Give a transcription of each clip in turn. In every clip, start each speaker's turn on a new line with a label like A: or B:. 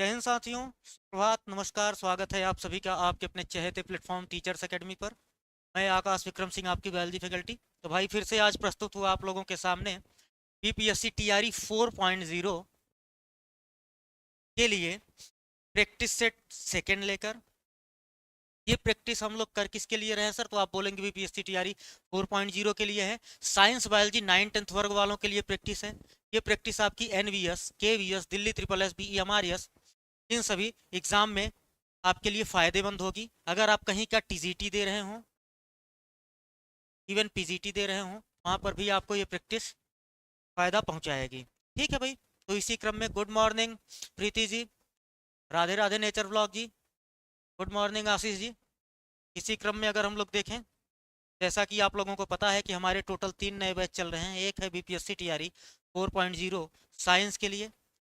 A: जय हिंद साथियों। प्रभात, नमस्कार, स्वागत है आप सभी का आपके अपने चहेते प्लेटफॉर्म टीचर्स एकेडमी पर। मैं आकाश विक्रम सिंह, आपकी बायोलॉजी फैकल्टी। तो भाई फिर से आज प्रस्तुत हुआ आप लोगों के सामने बीपीएससी टीआरई 4.0 के लिए प्रैक्टिस सेट सेकंड लेकर। ये प्रैक्टिस हम लोग कर किसके लिए रहे हैं सर? तो आप बोलेंगे बीपीएससी टीआरई 4.0 के लिए है। साइंस बायोलॉजी 9th-10th वर्ग वालों के लिए प्रैक्टिस है। ये प्रैक्टिस आपकी NVS, KVS, Delhi triple S, BEMRS, इन सभी एग्जाम में आपके लिए फायदेमंद होगी। अगर आप कहीं का टीजीटी दे रहे हो, इवन पीजीटी दे रहे हो, वहां पर भी आपको ये प्रैक्टिस फायदा पहुंचाएगी। ठीक है भाई। तो इसी क्रम में good morning Preeti ji, Radhe Radhe nature blog जी, गुड मॉर्निंग आशीष जी। इसी क्रम में अगर हम लोग देखें, जैसा कि आप लोगों को पता है कि हमारे टोटल 3 नए बैच चल रहे हैं। एक है बीपीएससी टीआरई 4.0 साइंस के लिए,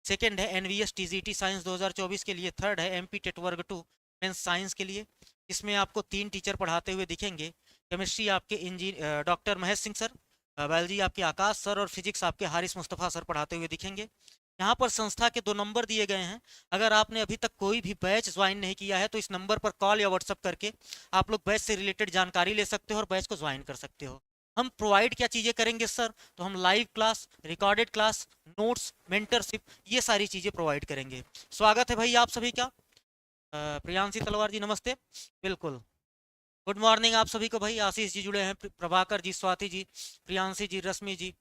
A: सेकंड है एनवीएस टीजीटी साइंस 2024 के लिए, थर्ड है एमपी टेट वर्ग 2 मेंस साइंस के लिए। इसमें आपको 3 टीचर पढ़ाते हुए दिखेंगे। केमिस्ट्री आपके doctor Mahesh Singh sir, biology आपके आकाश सर, और फिजिक्स आपके हारिस मुस्तफ़ा सर पढ़ाते हुए दिखेंगे। यहाँ पर संस्था के 2 नंबर दिए गए हैं। अगर आपने अभी तक कोई भी बैच ज्वाइन नहीं किया है तो इस नंबर पर कॉल या व्हाट्सअप करके आप लोग बैच से रिलेटेड जानकारी ले सकते हो और बैच को ज्वाइन कर सकते हो। हम प्रोवाइड क्या चीज़ें करेंगे सर? तो हम live class, recorded class, notes, mentorship, ये सारी चीज़ें प्रोवाइड करेंगे। स्वागत है भाई आप सभी का। प्रियांशी तलवार जी नमस्ते। बिल्कुल, गुड मॉर्निंग आप सभी को भाई। आशीष जी जुड़े हैं, प्रभाकर जी, स्वाति जी, प्रियांशी जी, रश्मि जी,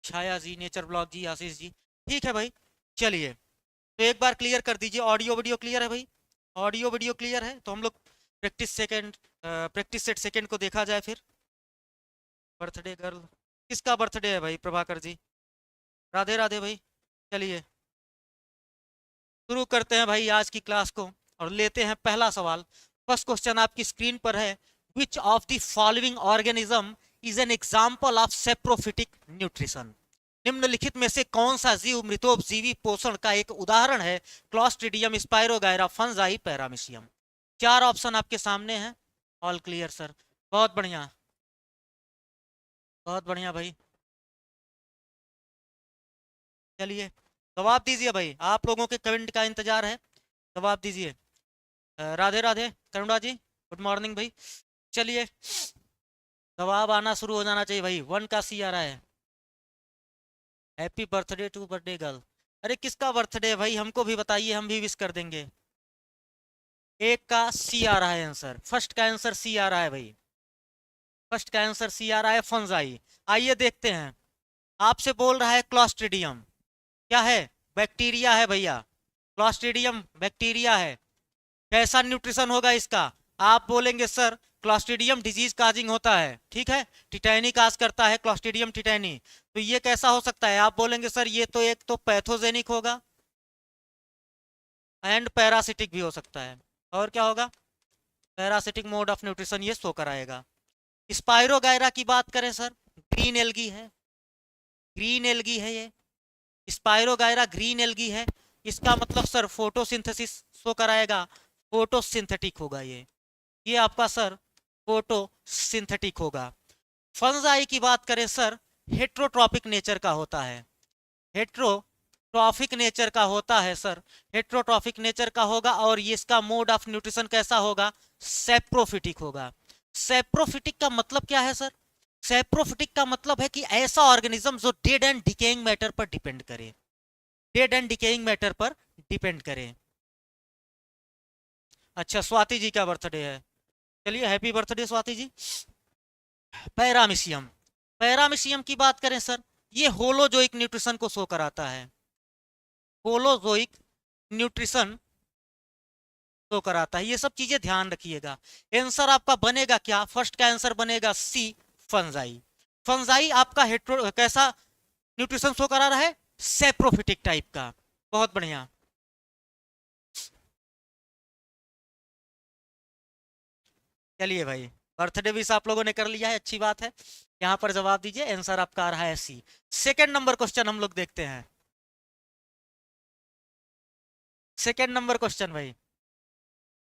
A: छाया जी, नेचर ब्लॉग जी, आशीष जी। ठीक है भाई, चलिए। तो एक बार क्लियर कर दीजिए, ऑडियो वीडियो क्लियर है भाई? ऑडियो वीडियो क्लियर है तो हम लोग प्रैक्टिस सेट सेकंड को देखा जाए फिर। बर्थडे गर्ल, किसका बर्थडे है भाई? प्रभाकर जी, राधे राधे भाई। चलिए शुरू करते हैं भाई आज की क्लास को और लेते हैं पहला सवाल। फर्स्ट क्वेश्चन आपकी स्क्रीन पर है। विच of the following organism is an example of saprophytic nutrition? निम्नलिखित में से कौन सा जीव मृतोपजीवी पोषण का एक उदाहरण है? Clostridium, spirogyra, fungi, paramecium. 4 option आपके सामने हैं। ऑल क्लियर सर, बहुत बढ़िया, बहुत बढ़िया भाई। चलिए जवाब दीजिए भाई, आप लोगों के कमेंट का इंतजार है। जवाब दीजिए। राधे राधे करुणा जी, गुड मॉर्निंग भाई। चलिए जवाब आना शुरू हो जाना चाहिए भाई। 1 का सी आ रहा है। Happy birthday to birthday girl. अरे किसका बर्थडे है भाई? हमको भी बताइए, हम भी विश कर देंगे। एक का सी आ रहा है आंसर, फर्स्ट का आंसर सी आ रहा है भाई। फर्स्ट का आंसर सी आ रहा है, फंजाई। आइए देखते हैं। आपसे बोल रहा है क्लॉस्ट्रिडियम, क्या है? बैक्टीरिया है भैया। क्लॉस्ट्रिडियम बैक्टीरिया है। कैसा न्यूट्रिशन होगा इसका? आप बोलेंगे सर क्लॉस्ट्रिडियम डिजीज काजिंग होता है, ठीक है, टिटैनी काज करता है, क्लॉस्ट्रिडियम टिटैनी। तो ये कैसा हो सकता है? आप बोलेंगे सर ये तो एक तो पैथोजेनिक होगा एंड पैरासिटिक भी हो सकता है। और क्या होगा? पैरासिटिक मोड ऑफ न्यूट्रिशन ये शो कराएगा। स्पाइरोगायरा की बात करें सर, ग्रीन एल्गी है, ग्रीन एल्गी है ये। स्पाइरोगायरा ग्रीन एल्गी है। इसका मतलब सर फोटोसिंथेसिस शो कराएगा, फोटोसिंथेटिक होगा ये आपका सर फोटोसिंथेटिक होगा। फंजाई की बात करें सर, हेट्रोट्रॉपिक नेचर का होता है, हेट्रोट्रॉफिक नेचर का होता है सर, हेट्रोट्रॉफिक नेचर का होगा। और ये इसका मोड ऑफ न्यूट्रिशन कैसा होगा? सेप्रोफिटिक होगा। सेप्रोफिटिक का मतलब क्या है सर? सेप्रोफिटिक का मतलब है कि ऐसा ऑर्गेनिज्म जो डेड एंड डिकेइंग मैटर पर डिपेंड करे, डेड एंड डिकेइंग मैटर पर डिपेंड करे। अच्छा, स्वाति जी का बर्थडे है, चलिए happy birthday Swati ji. Paramecium, paramecium की बात करें सर, ये होलोजोइक न्यूट्रिशन को शो कराता है, होलोजोइक न्यूट्रिशन शो कराता है। ये सब चीजें ध्यान रखिएगा। आंसर आपका बनेगा क्या? फर्स्ट का आंसर बनेगा सी, फंजाई। फंजाई आपका हेट्रो कैसा न्यूट्रिशन शो करा रहा है? सेप्रोफिटिक टाइप का। बहुत बढ़िया। चलिए भाई, बर्थडे विश आप लोगों ने कर लिया है, अच्छी बात है। यहाँ पर जवाब दीजिए, आंसर आपका आ रहा है सी। सेकेंड नंबर क्वेश्चन हम लोग देखते हैं। सेकेंड नंबर क्वेश्चन भाई,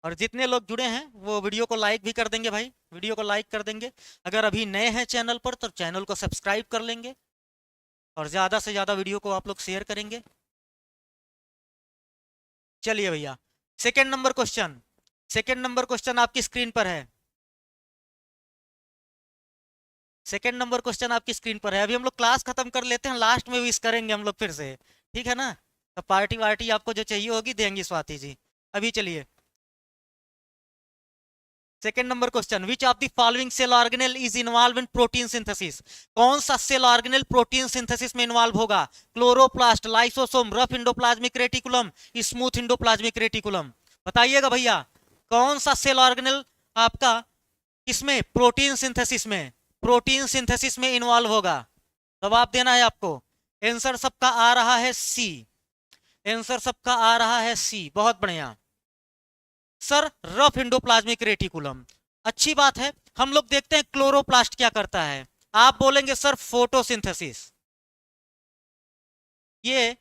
A: और जितने लोग जुड़े हैं वो वीडियो को लाइक भी कर देंगे भाई, वीडियो को लाइक कर देंगे। अगर अभी नए हैं चैनल पर तो चैनल को सब्सक्राइब कर लेंगे और ज़्यादा से ज़्यादा वीडियो को आप लोग शेयर करेंगे। चलिए भैया, second number question, second number question आपकी स्क्रीन पर है। सेकेंड नंबर क्वेश्चन आपकी स्क्रीन पर है। अभी हम लोग क्लास खत्म कर लेते हैं, लास्ट में विश करेंगे हम लोग फिर से, ठीक है ना? तो पार्टी वार्टी आपको जो चाहिए होगी देंगी स्वाति जी। अभी चलिए, second number question, which of the following cell organelle is involve in protein synthesis? कौन सा सेल ऑर्गेनेल प्रोटीन सिंथेसिस में इन्वॉल्व होगा? Chloroplast, lysosome, rough endoplasmic reticulum, smooth endoplasmic reticulum? बताइएगा भैया, कौन सा सेल ऑर्गेनेल आपका किसमें, प्रोटीन सिंथेसिस में, प्रोटीन सिंथेसिस में इन्वॉल्व होगा? जवाब देना है आपको। आंसर सबका आ रहा है सी, आंसर सबका आ रहा है सी, बहुत बढ़िया सर, रफ इंडोप्लाज्मिक रेटिकुलम। अच्छी बात है, हम लोग देखते हैं क्लोरोप्लास्ट क्या करता है। आप बोलेंगे सर फोटोसिंथेसिस, ये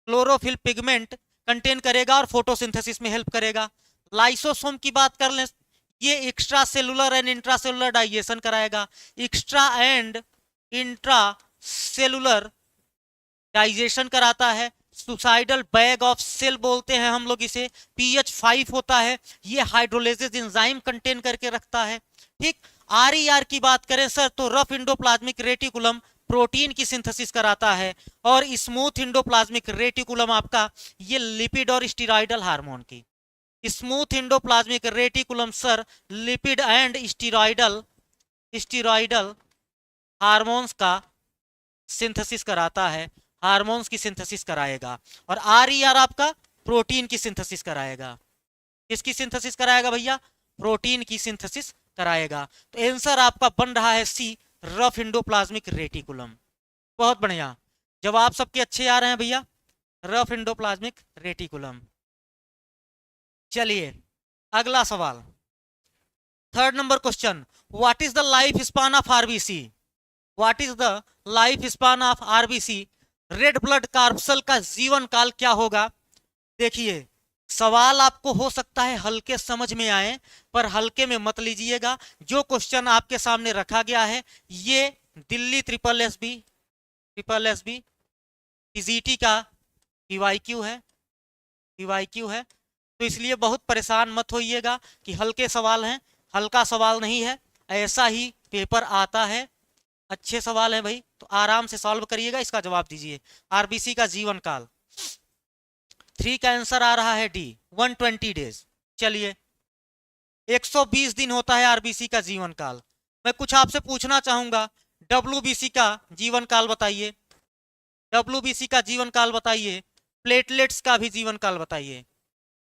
A: क्लोरोफिल पिगमेंट कंटेन करेगा और फोटोसिंथेसिस में हेल्प करेगा। लाइसोसोम की बात कर लें, ये extra cellular and intra cellular digestion कराएगा। Extra and intra cellular digestion कराता है। सुसाइडल बैग ऑफ सेल बोलते हैं हम लोग इसे। पीएच 5 होता है, ये हाइड्रोलाइसिस एंजाइम कंटेन करके रखता है। ठीक, आरईआर की बात करें सर, तो रफ इंडोप्लाज्मिक रेटिकुलम प्रोटीन की सिंथेसिस कराता है, और स्मूथ इंडोप्लाज्मिक रेटिकुलम आपका ये लिपिड और स्टीरॉयडल हार्मोन की, smooth endoplasmic reticulum sir lipid and steroidal steroidal hormones का सिंथेसिस कराता है, हार्मोन्स की सिंथेसिस कराएगा। और आरईआर आपका प्रोटीन की सिंथेसिस कराएगा। किसकी सिंथेसिस कराएगा भैया? प्रोटीन की सिंथेसिस कराएगा। तो आंसर आपका बन रहा है सी, रफ इंडोप्लाज्मिक रेटिकुलम। बहुत बढ़िया, जवाब सबके अच्छे आ रहे हैं भैया, रफ इंडोप्लाज्मिक रेटिकुलम। चलिए अगला सवाल, third number question, what is the life span of RBC? What is the life span of RBC? Red blood corpuscle का जीवन काल क्या होगा? देखिए, सवाल आपको हो सकता है हल्के समझ में आए, पर हल्के में मत लीजिएगा। जो क्वेश्चन आपके सामने रखा गया है, ये Delhi triple S B TGT का पीवाईक्यू है, पीवाईक्यू है। तो इसलिए बहुत परेशान मत होइएगा कि हल्के सवाल हैं, हल्का सवाल नहीं है, ऐसा ही पेपर आता है। अच्छे सवाल है भाई, तो आराम से सॉल्व करिएगा, इसका जवाब दीजिए। आरबीसी का जीवन काल 3 का आंसर आ रहा है डी, 120 डेज। चलिए, 120 दिन होता है आरबीसी का जीवन काल। मैं कुछ आपसे पूछना चाहूंगा, डब्ल्यूबीसी का जीवन काल बताइए, डब्ल्यूबीसी का जीवन काल बताइए। प्लेटलेट्स का भी जीवन काल बताइए,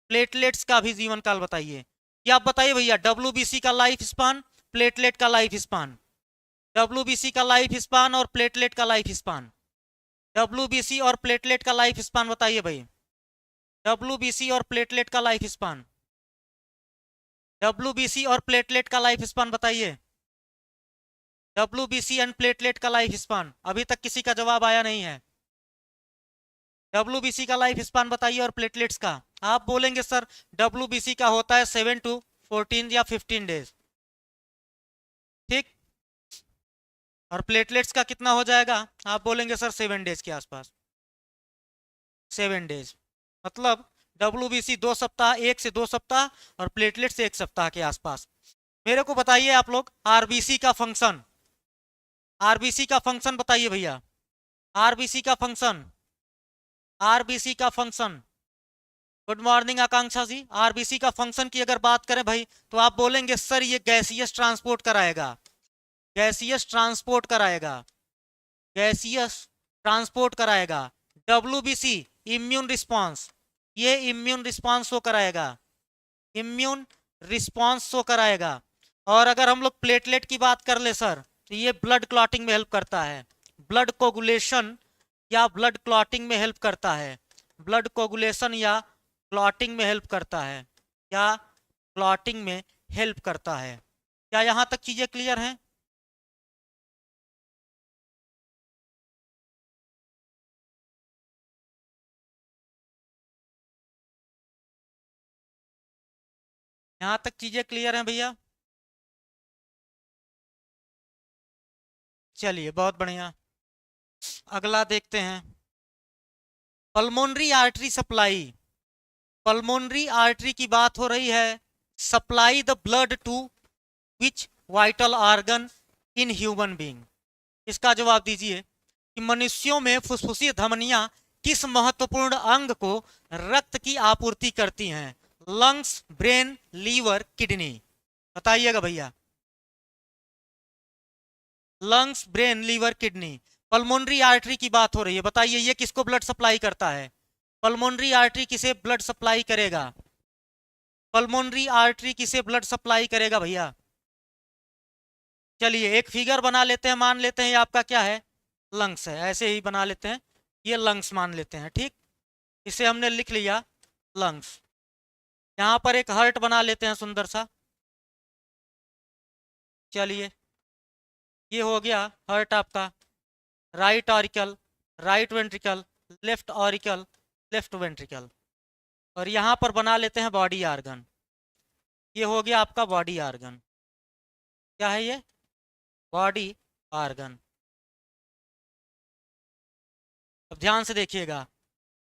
A: प्लेटलेट्स का भी जीवन काल बताइए। क्या आप बताइए भैया, डब्ल्यूबीसी का लाइफ स्पान, प्लेटलेट का लाइफ स्पान, डब्ल्यूबीसी का लाइफ स्पान और प्लेटलेट का लाइफ स्पान, डब्ल्यूबीसी और प्लेटलेट का लाइफ स्पान बताइए भाई, डब्ल्यूबीसी और प्लेटलेट का लाइफ स्पान, डब्ल्यूबीसी और प्लेटलेट का लाइफ स्पान बताइए, डब्ल्यूबीसी एंड प्लेटलेट का लाइफ स्पान। अभी तक किसी का जवाब आया नहीं है। डब्ल्यूबीसी का लाइफ स्पान बताइए और प्लेटलेट्स का। आप बोलेंगे सर डब्ल्यूबीसी का होता है 7 to 14 या 15 डेज, ठीक, और प्लेटलेट्स का कितना हो जाएगा? आप बोलेंगे सर 7 डेज के आसपास, 7 डेज। मतलब डब्ल्यूबीसी 2 सप्ताह, 1 से 2 सप्ताह, और प्लेटलेट्स 1 सप्ताह के आसपास। मेरे को बताइए आप लोग, आरबीसी का फंक्शन, आरबीसी का फंक्शन बताइए भैया, आरबीसी का फंक्शन, आरबीसी का फंक्शन। गुड मॉर्निंग आकांक्षा जी। आरबीसी का फंक्शन की अगर बात करें भाई, तो आप बोलेंगे सर ये गैसियस ट्रांसपोर्ट कराएगा, गैसियस ट्रांसपोर्ट कराएगा, गैसियस ट्रांसपोर्ट कराएगा। डब्ल्यूबीसी इम्यून रिस्पांस, ये इम्यून रिस्पांस शो कराएगा, इम्यून रिस्पांस शो कराएगा। और अगर हम लोग प्लेटलेट की बात कर ले सर, तो ये ब्लड क्लॉटिंग में हेल्प करता है, ब्लड कोगुलेशन या ब्लड क्लॉटिंग में हेल्प करता है, ब्लड कोगुलेशन या क्लॉटिंग में हेल्प करता है, या क्लॉटिंग में हेल्प करता है। क्या यहां तक चीजें क्लियर हैं? यहां तक चीजें क्लियर हैं भैया? चलिए बहुत बढ़िया, अगला देखते हैं। Pulmonary artery supply, pulmonary artery की बात हो रही है, supply the blood to which vital organ in human being. इसका जवाब दीजिए कि मनुष्यों में फुसफुसी धमनियां किस महत्वपूर्ण अंग को रक्त की आपूर्ति करती हैं? Lungs, brain, liver, kidney. बताइएगा भैया। Lungs, brain, liver, kidney. Pulmonary artery की बात हो रही है, बताइए ये किसको ब्लड सप्लाई करता है? पल्मोनरी आर्टरी किसे ब्लड सप्लाई करेगा? पल्मोनरी आर्टरी किसे ब्लड सप्लाई करेगा भैया? चलिए एक फिगर बना लेते हैं, मान लेते हैं ये आपका क्या है? लंग्स है, ऐसे ही बना लेते हैं, ये लंग्स मान लेते हैं, ठीक। इसे हमने लिख लिया लंग्स। यहाँ पर एक हार्ट बना लेते हैं सुंदर सा। चलिए ये हो गया हार्ट आपका। Right auricle, right ventricle, left auricle, left ventricle. और यहाँ पर बना लेते हैं बॉडी आर्गन। ये हो गया आपका बॉडी आर्गन। क्या है ये? Body organ. अब ध्यान से देखिएगा,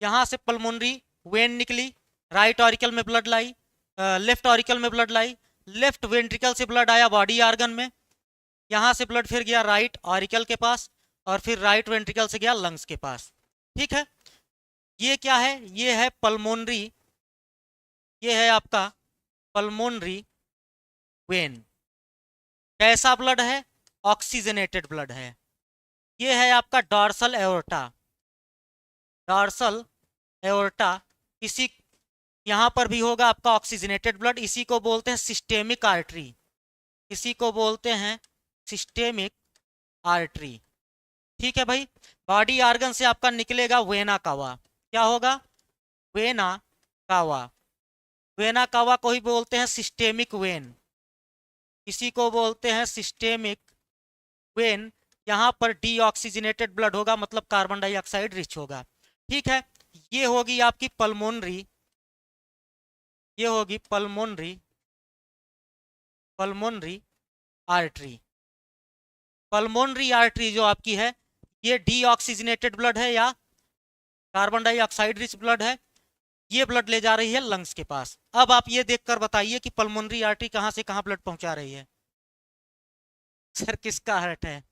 A: यहाँ से पल्मोनरी वेन निकली, राइट ऑरिकल में ब्लड लाई, लेफ्ट ऑरिकल में ब्लड लाई, लेफ्ट वेंट्रिकल से ब्लड आया बॉडी आर्गन में, यहाँ से ब्लड फिर गया राइट ऑरिकल के पास, और फिर राइट वेंट्रिकल से गया लंग्स के पास। ठीक है, ये क्या है? ये है पल्मोनरी, ये है आपका पल्मोनरी वेन। कैसा ब्लड है? ऑक्सीजनेटेड ब्लड है। ये है आपका डॉर्सल एओर्टा, डॉर्सल एओर्टा। इसी यहाँ पर भी होगा आपका ऑक्सीजनेटेड ब्लड, इसी को बोलते हैं सिस्टेमिक आर्टरी, इसी को बोलते हैं सिस्टेमिक आर्टरी। ठीक है भाई। बॉडी आर्गन से आपका निकलेगा वेना कावा। क्या होगा? Vena cava. वेना कावा को ही बोलते हैं सिस्टेमिक वेन, इसी को बोलते हैं सिस्टेमिक वेन। यहाँ पर डीऑक्सीजनेटेड ब्लड होगा, मतलब कार्बन डाइऑक्साइड रिच होगा। ठीक है, ये होगी आपकी पल्मोनरी, ये होगी pulmonary, pulmonary artery. Pulmonary artery जो आपकी है, ये डीऑक्सीजनेटेड ब्लड है या कार्बन डाइऑक्साइड रिच ब्लड है, ये ब्लड ले जा रही है लंग्स के पास। अब आप ये देखकर बताइए कि पल्मोनरी आर्टरी कहां से कहां ब्लड पहुंचा रही है? सर किसका हार्ट है?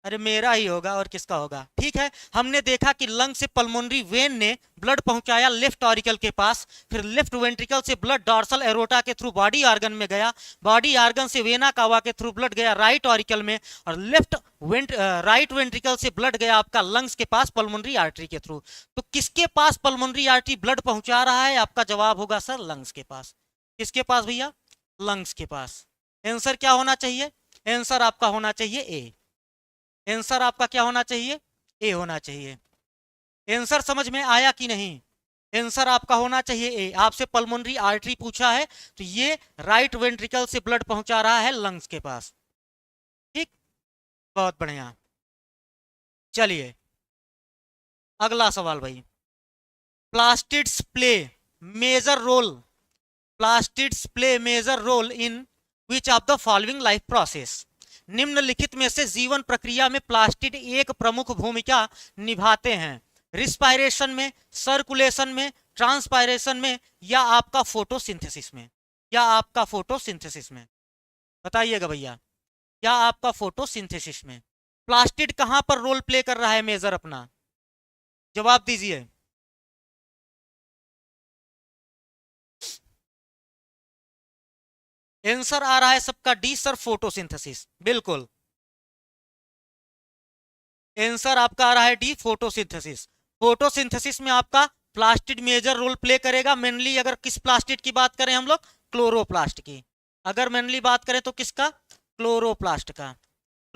A: अरे मेरा ही होगा, और किसका होगा? ठीक है, हमने देखा कि लंग से पल्मोनरी वेन ने ब्लड पहुंचाया लेफ्ट ऑरिकल के पास, फिर लेफ्ट वेंट्रिकल से ब्लड डॉर्सल एरोटा के थ्रू बॉडी आर्गन में गया, बॉडी आर्गन से वेना कावा के थ्रू ब्लड गया राइट ऑरिकल में, और राइट वेंट्रिकल से ब्लड गया आपका लंग्स के पास पल्मोनरी आर्टरी के थ्रू। तो किसके पास पल्मोनरी आर्टरी ब्लड पहुंचा रहा है? आपका जवाब होगा सर लंग्स के पास। किसके पास भैया? लंग्स के पास। आंसर क्या होना चाहिए? आंसर आपका होना चाहिए ए। आंसर आपका क्या होना चाहिए? ए होना चाहिए। आंसर समझ में आया कि नहीं? आंसर आपका होना चाहिए ए। आपसे पल्मोनरी आर्टरी पूछा है, तो ये राइट वेंट्रिकल से ब्लड पहुंचा रहा है लंग्स के पास। ठीक, बहुत बढ़िया। चलिए अगला सवाल भाई। Plastids play major role, plastids play major role in which of the following life process? निम्नलिखित में से जीवन प्रक्रिया में प्लास्टिड एक प्रमुख भूमिका निभाते हैं? रिस्पायरेशन में, सर्कुलेशन में, ट्रांसपायरेशन में, या आपका फोटोसिंथेसिस में? या आपका फोटोसिंथेसिस में? बताइएगा भैया, या आपका फोटोसिंथेसिस में? प्लास्टिड कहां पर रोल प्ले कर रहा है मेजर अपना? जवाब दीजिए। आंसर आ रहा है सबका डी सर, फोटोसिंथेसिस। बिल्कुल आंसर आपका आ रहा है डी, फोटोसिंथेसिस। फोटोसिंथेसिस में आपका प्लास्टिड मेजर रोल प्ले करेगा। मेनली अगर किस प्लास्टिड की बात करें हम लोग? क्लोरोप्लास्ट की। अगर मेनली बात करें तो किसका? क्लोरोप्लास्ट का।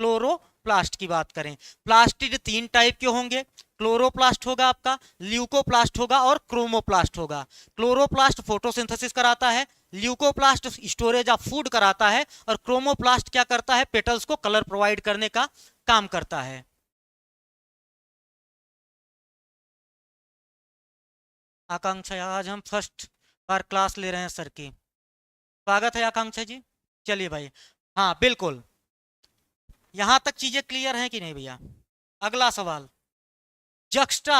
A: क्लोरोप्लास्ट की बात करें, प्लास्टिड तीन टाइप के होंगे। क्लोरोप्लास्ट होगा आपका, ल्यूकोप्लास्ट होगा, और क्रोमोप्लास्ट होगा। क्लोरोप्लास्ट फोटोसिंथेसिस कराता है, ल्यूकोप्लास्ट स्टोरेज ऑफ फूड कराता है, और क्रोमोप्लास्ट क्या करता है? पेटल्स को कलर प्रोवाइड करने का काम करता है। आकांक्षा, आज हम फर्स्ट बार क्लास ले रहे हैं सर की। स्वागत है आकांक्षा जी। चलिए भाई, हाँ बिल्कुल, यहां तक चीजें क्लियर हैं कि नहीं भैया? अगला सवाल, juxta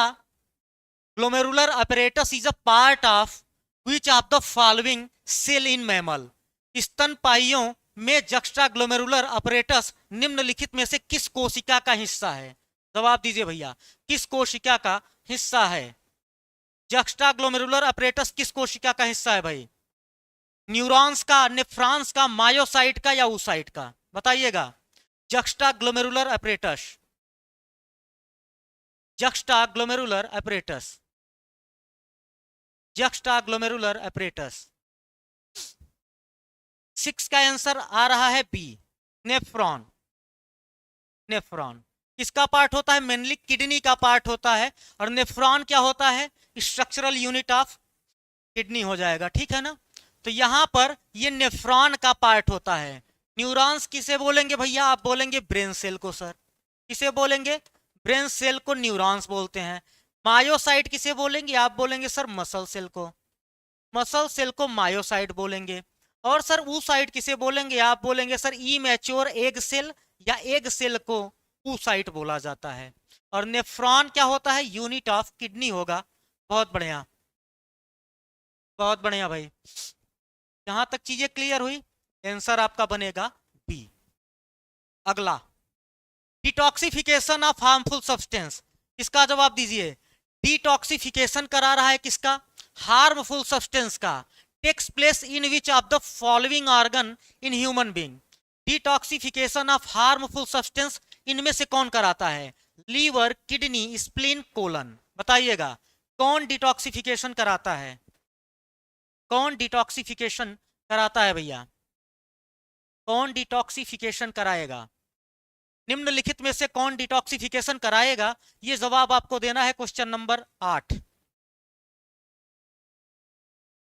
A: glomerular apparatus is a part of which of the following cell in mammal. स्तनपाइयों में जक्स्ट्रा ग्लोमेरुलर अपरेटस निम्नलिखित में से किस कोशिका का हिस्सा है? जवाब दीजिए भैया, किस कोशिका का हिस्सा है? जक्स्ट्रा ग्लोमेरुलर अपरेटस किस कोशिका का हिस्सा है भाई? न्यूरॉन्स का, नेफ्रॉन्स का, मायोसाइट का या oocyte का? बताइएगा। Juxta glomerular apparatus, juxta glomerular apparatus, juxta glomerular apparatus. 6 का आंसर आ रहा है बी, नेफ्रॉन। नेफ्रॉन किसका पार्ट होता है? मेनली किडनी का पार्ट होता है। और नेफ्रॉन क्या होता है? स्ट्रक्चरल यूनिट ऑफ किडनी हो जाएगा, ठीक है ना। तो यहां पर ये नेफ्रॉन का पार्ट होता है। न्यूरॉन्स किसे बोलेंगे भैया? आप बोलेंगे ब्रेन सेल को सर। किसे बोलेंगे? ब्रेन सेल को न्यूरॉन्स बोलते हैं। मायोसाइट किसे बोलेंगे? आप बोलेंगे सर मसल सेल को। मसल सेल को मायोसाइट बोलेंगे। और सर oocyte किसे बोलेंगे? आप बोलेंगे सर इमैच्योर एग सेल या एग सेल को oocyte बोला जाता है। और नेफ्रॉन क्या होता है? यूनिट ऑफ किडनी होगा। बहुत बढ़िया, बहुत बढ़िया भाई। यहां तक चीजें क्लियर हुई? आंसर आपका बनेगा बी। अगला, डिटॉक्सिफिकेशन ऑफ हार्मफुल सब्सटेंस, इसका जवाब दीजिए। डिटॉक्सिफिकेशन करा रहा है किसका? हार्मफुल सब्सटेंस का। Takes place in which of the following organ in human being. Detoxification of harmful substance इनमें से कौन कराता है? Liver, kidney, spleen, colon. बताइएगा कौन डिटॉक्सिफिकेशन कराता है? कौन डिटॉक्सिफिकेशन कराता है भैया? कौन डिटॉक्सिफिकेशन कराएगा? निम्नलिखित में से कौन डिटॉक्सिफिकेशन कराएगा? ये जवाब आपको देना है क्वेश्चन नंबर 8।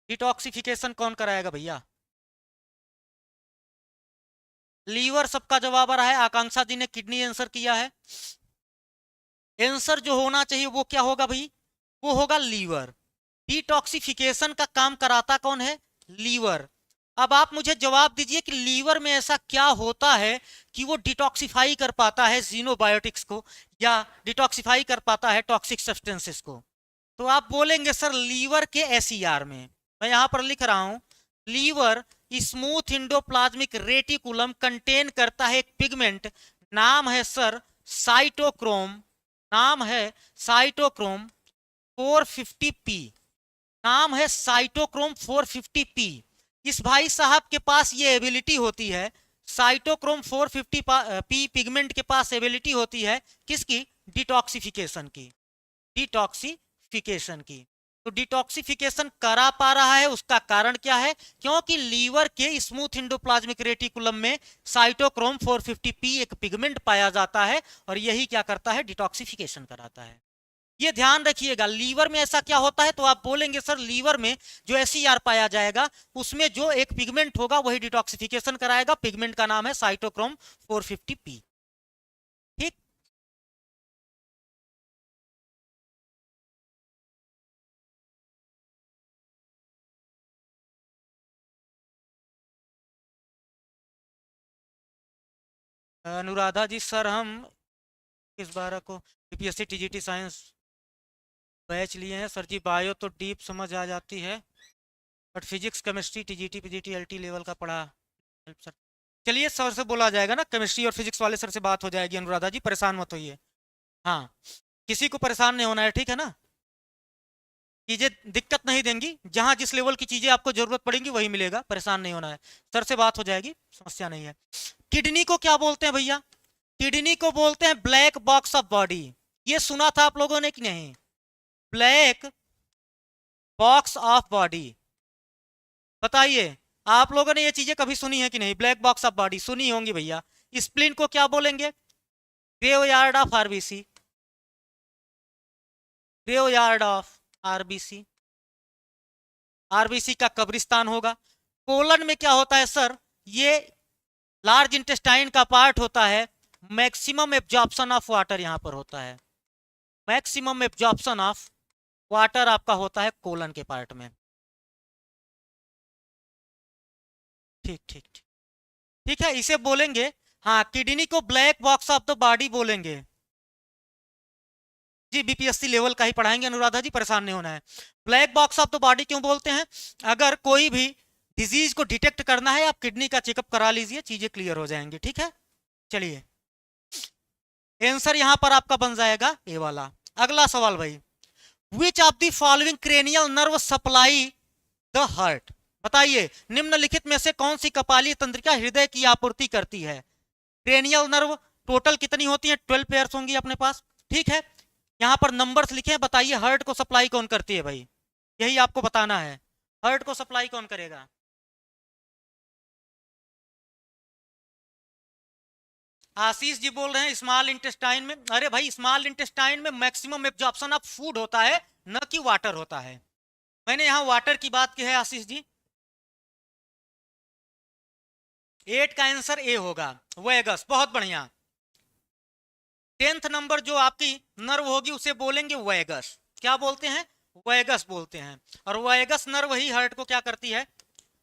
A: डिटॉक्सिफिकेशन कौन कराएगा भैया? लीवर सबका जवाब आ रहा है। आकांक्षा जी ने किडनी आंसर किया है। आंसर जो होना चाहिए वो क्या होगा भाई? वो होगा लीवर। डिटॉक्सिफिकेशन का काम कराता कौन है? लीवर। अब आप मुझे जवाब दीजिए कि लीवर में ऐसा क्या होता है कि वो डिटॉक्सिफाई कर पाता है जीनोबायोटिक्स को या डिटॉक्सिफाई कर पाता है टॉक्सिक सब्सटेंसेस को? तो आप बोलेंगे सर लीवर के एसईआर में। मैं यहां पर लिख रहा हूं, liver smooth endoplasmic reticulum contain करता है एक पिगमेंट, नाम है सर साइटोक्रोम। नाम है साइटोक्रोम 450p। नाम है साइटोक्रोम 450p। इस भाई साहब के पास ये एबिलिटी होती है, साइटोक्रोम 450p पिगमेंट के पास एबिलिटी होती है किसकी? डिटॉक्सिफिकेशन की। डिटॉक्सिफिकेशन की। तो डिटॉक्सिफिकेशन करा पा रहा है, उसका कारण क्या है? क्योंकि लीवर के स्मूथ इंडोप्लाज्मिक रेटिकुलम में साइटोक्रोम 450p एक पिगमेंट पाया जाता है और यही क्या करता है? डिटॉक्सिफिकेशन कराता है। ये ध्यान रखिएगा। लीवर में ऐसा क्या होता है? तो आप बोलेंगे सर लीवर में जो एसईआर पाया जाएगा उसमें जो एक पिगमेंट होगा वही डिटॉक्सिफिकेशन कराएगा। पिगमेंट का नाम है साइटोक्रोम 450p। ठीक। अनुराधा जी सर हम इस बार को यूपीएससी टीजीटी साइंस बैच लिए हैं सर जी। बायो तो डीप समझ आ जाती है but physics chemistry TGT PGT LT level का पढ़ा सर। चलिए सर से बोला जाएगा ना, केमिस्ट्री और फिजिक्स वाले सर से बात हो जाएगी। अनुराधा जी परेशान मत होइए। हाँ, किसी को परेशान नहीं होना है, ठीक है ना। चीजें दिक्कत नहीं देंगी, जहां जिस लेवल की चीजें आपको जरूरत पड़ेगी वही मिलेगा, परेशान नहीं होना है। सर से बात हो जाएगी, समस्या नहीं है। किडनी को क्या बोलते हैं भैया? किडनी को बोलते हैं ब्लैक बॉक्स ऑफ बॉडी। ये सुना था आप लोगों ने कि नहीं? Black box of body. बताइए आप लोगों ने ये चीजें कभी सुनी है कि नहीं? ब्लैक बॉक्स ऑफ बॉडी सुनी होंगी भैया। स्प्लीन को क्या बोलेंगे? Graveyard of RBC. Graveyard of RBC. RBC का कब्रिस्तान होगा। कोलन में क्या होता है सर? ये लार्ज इंटेस्टाइन का पार्ट होता है। मैक्सिमम एब्जॉर्प्शन ऑफ वाटर यहां पर होता है। मैक्सिमम एब्जॉर्प्शन ऑफ वाटर आपका होता है कोलन के पार्ट में। ठीक ठीक ठीक, ठीक है, इसे बोलेंगे। हाँ, किडनी को black box of the body बोलेंगे। जी बीपीएससी लेवल का ही पढ़ाएंगे अनुराधा जी, परेशान नहीं होना है। Black box of the body क्यों बोलते हैं? अगर कोई भी डिजीज को डिटेक्ट करना है आप किडनी का चेकअप करा लीजिए, चीजें क्लियर हो जाएंगी। ठीक है, चलिए आंसर यहां पर आपका बन जाएगा ए वाला। अगला सवाल भाई, विच of the following cranial nerve supply the heart? बताइए निम्नलिखित में से कौन सी कपाली तंत्रिका हृदय की आपूर्ति करती है? क्रेनियल नर्व टोटल कितनी होती है? 12 पेयर्स होंगी अपने पास। ठीक है, यहां पर नंबर्स लिखे हैं, बताइए हार्ट को सप्लाई कौन करती है भाई, यही आपको बताना है। हार्ट को सप्लाई कौन करेगा? आशीष जी बोल रहे हैं स्मॉल इंटेस्टाइन में। अरे भाई स्मॉल इंटेस्टाइन में मैक्सिमम एब्जॉर्प्शन ऑफ फूड होता है, न कि वाटर होता है। मैंने यहां वाटर की बात की है आशीष जी। 8 का आंसर ए होगा, वेगस। बहुत बढ़िया। 10th नंबर जो आपकी नर्व होगी उसे बोलेंगे वेगस। क्या बोलते हैं? वेगस बोलते हैं। और वेगस नर्व ही हार्ट को क्या करती है?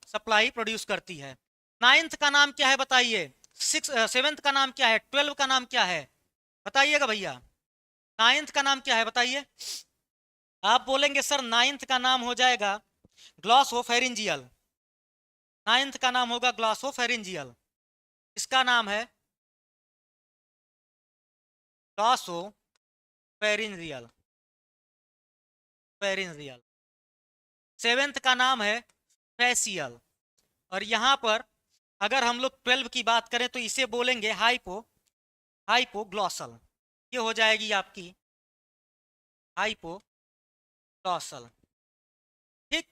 A: सप्लाई प्रोड्यूस करती है। 9th का नाम क्या है बताइए? 7th का नाम क्या है? 12 का नाम क्या है बताइएगा भैया? 9th का नाम क्या है बताइए? आप बोलेंगे सर 9th का नाम हो जाएगा ग्लॉसोफेरिंजियल। 9th का नाम होगा ग्लॉसोफेरिंजियल। इसका नाम है ग्लॉसोफेरिंजियल। 7th का नाम है फेसियल। और यहां पर अगर हम लोग 12 की बात करें तो इसे बोलेंगे हाइपोग्लॉसल। ये हो जाएगी आपकी हाइपोग्लॉसल। ठीक,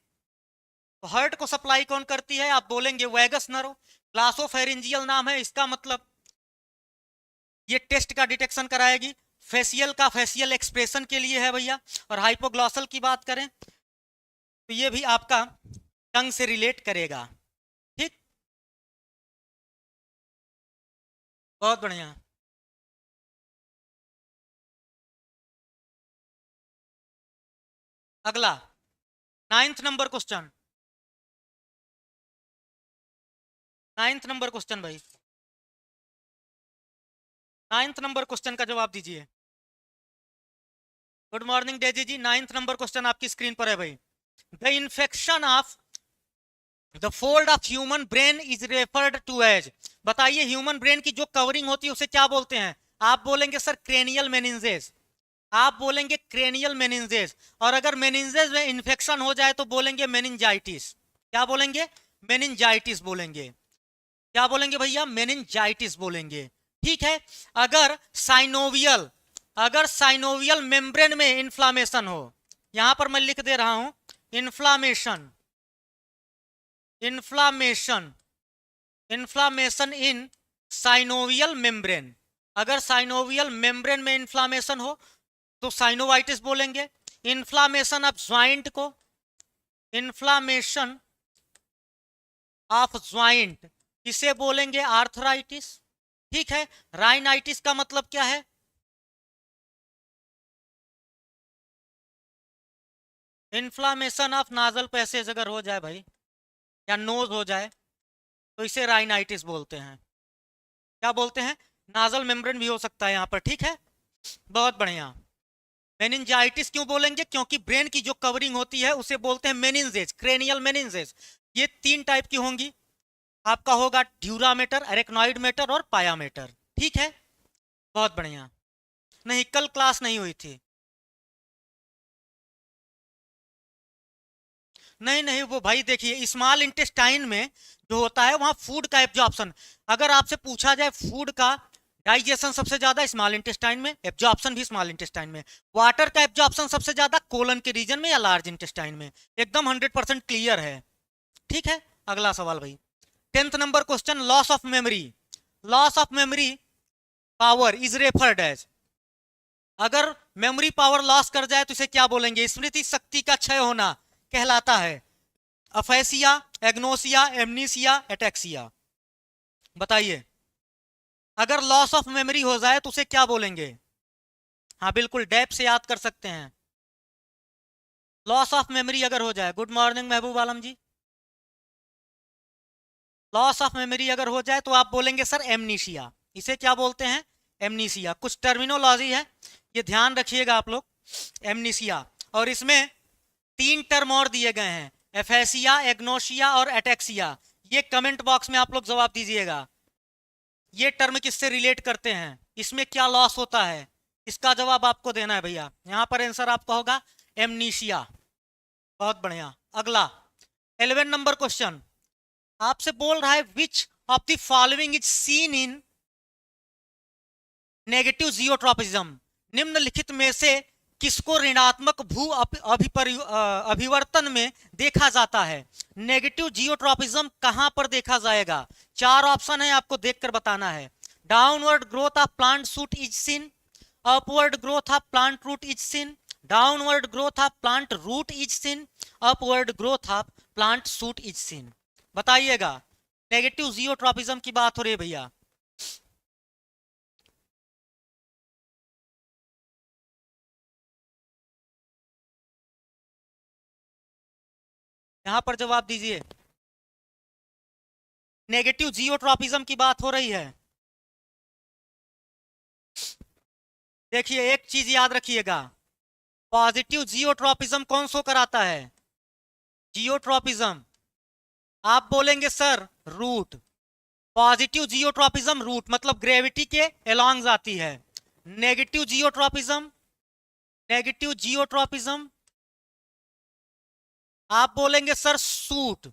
A: तो हार्ट को सप्लाई कौन करती है? आप बोलेंगे वैगस नर्व। ग्लॉसोफेरिंजियल नाम है, इसका मतलब ये टेस्ट का डिटेक्शन कराएगी। फेसियल का फेसियल एक्सप्रेशन के लिए है भैया। और हाइपोग्लॉसल की बात करें तो ये भी आपका टंग से रिलेट करेगा। ठीक, बहुत बढ़िया। अगला 9th नंबर क्वेश्चन। 9th नंबर क्वेश्चन भाई, 9th नंबर क्वेश्चन का जवाब दीजिए। Good morning Daisy ji. 9th नंबर क्वेश्चन आपकी स्क्रीन पर है भाई। The infection of the fold of human brain is referred to as. बताइए ह्यूमन ब्रेन की जो कवरिंग होती है उसे क्या बोलते हैं? आप बोलेंगे सर क्रेनियल मेनिंजेस। आप बोलेंगे क्रेनियल मेनिंजेस। और अगर मेनिंजेस में इन्फेक्शन हो जाए तो बोलेंगे मेनिंजाइटिस। क्या बोलेंगे? मेनिंजाइटिस बोलेंगे। क्या बोलेंगे भैया? मेनिंजाइटिस बोलेंगे। ठीक है, अगर साइनोवियल मेम्ब्रेन में इन्फ्लामेशन हो, यहां पर मैं लिख दे रहा हूं इन्फ्लामेशन इन साइनोवियल मेम्ब्रेन। अगर साइनोवियल मेम्ब्रेन में इन्फ्लामेशन हो तो साइनोवाइटिस बोलेंगे। इन्फ्लामेशन ऑफ ज्वाइंट को, इन्फ्लामेशन ऑफ ज्वाइंट इसे बोलेंगे आर्थराइटिस। ठीक है, राइनाइटिस का मतलब क्या है? इन्फ्लामेशन ऑफ नाजल पैसेज अगर हो जाए भाई या नोज हो जाए तो इसे राइनाइटिस बोलते हैं। क्या बोलते हैं? नाजल मेम्ब्रेन भी हो सकता है यहां पर। ठीक है, बहुत बढ़िया। मेनिंजाइटिस क्यों बोलेंगे? क्योंकि ब्रेन की जो कवरिंग होती है उसे बोलते हैं मेनिंजेस, क्रेनियल मेनिंजेस। ये 3 टाइप की होंगी। आपका होगा ड्यूरामेटर, अरेक्नॉइड मेटर और पायामेटर। ठीक है, बहुत बढ़िया। नहीं कल क्लास नहीं हुई थी। नहीं नहीं वो भाई देखिए स्मॉल इंटेस्टाइन में जो होता है वहां फूड का एब्जॉर्प्शन, अगर आपसे पूछा जाए फूड का डाइजेशन सबसे ज्यादा स्मॉल इंटेस्टाइन में, एब्जॉर्प्शन भी स्मॉल इंटेस्टाइन में। वाटर का एब्जॉर्प्शन सबसे ज्यादा कोलन के रीजन में या लार्ज इंटेस्टाइन में। एकदम 100% क्लियर है। ठीक है, अगला सवाल भाई 10th नंबर question, loss of memory. Loss of memory power is referred as. अगर मेमोरी पावर लॉस कर जाए तो इसे क्या बोलेंगे? स्मृति शक्ति का क्षय होना कहलाता है। AfrAsia, agnosia, amnesia, ataxia. बताइए अगर लॉस ऑफ मेमोरी हो जाए तो उसे क्या बोलेंगे? हाँ बिल्कुल डेप से याद कर सकते हैं। लॉस ऑफ मेमोरी अगर हो जाए, good morning Mehboob Alam ji. Loss of memory अगर हो जाए तो आप बोलेंगे सर एमनीसिया। इसे क्या बोलते हैं? एमनीसिया। कुछ टर्मिनोलॉजी है, ये ध्यान रखिएगा आप लोग। एमनीसिया। और इसमें 3 टर्म और दिए गए हैं, एफेसिया, एग्नोसिया और एटेक्सिया। ये कमेंट बॉक्स में आप लोग जवाब दीजिएगा, ये टर्म किससे रिलेट करते हैं, इसमें क्या लॉस होता है, इसका जवाब आपको देना है भैया। यहां पर आंसर आपका होगा एमनीसिया। बहुत बढ़िया। अगला 11 नंबर क्वेश्चन आपसे बोल रहा है, विच of the following is seen in negative geotropism. निम्नलिखित में से किसको ऋणात्मक भू अभिवर्तन में देखा जाता है। नेगेटिव जियोट्रॉपिज्म कहां पर देखा जाएगा। 4 ऑप्शन है, आपको देखकर बताना है। Downward growth of plant shoot is seen, upward growth of plant root is seen, downward growth of plant root is seen, upward growth of plant shoot is seen. बताइएगा, नेगेटिव जियोट्रॉपिज्म की बात हो रही है भैया। यहां पर जवाब दीजिए, नेगेटिव जियोट्रॉपिज्म की बात हो रही है। देखिए एक चीज याद रखिएगा, पॉजिटिव जियोट्रॉपिज्म कौन शो कराता है, जियोट्रॉपिज्म। आप बोलेंगे sir root, positive geotropism root मतलब ग्रेविटी के अलोंग जाती है। नेगेटिव जियोट्रॉपिज्म, नेगेटिव जियोट्रॉपिज्म आप बोलेंगे सर सूट,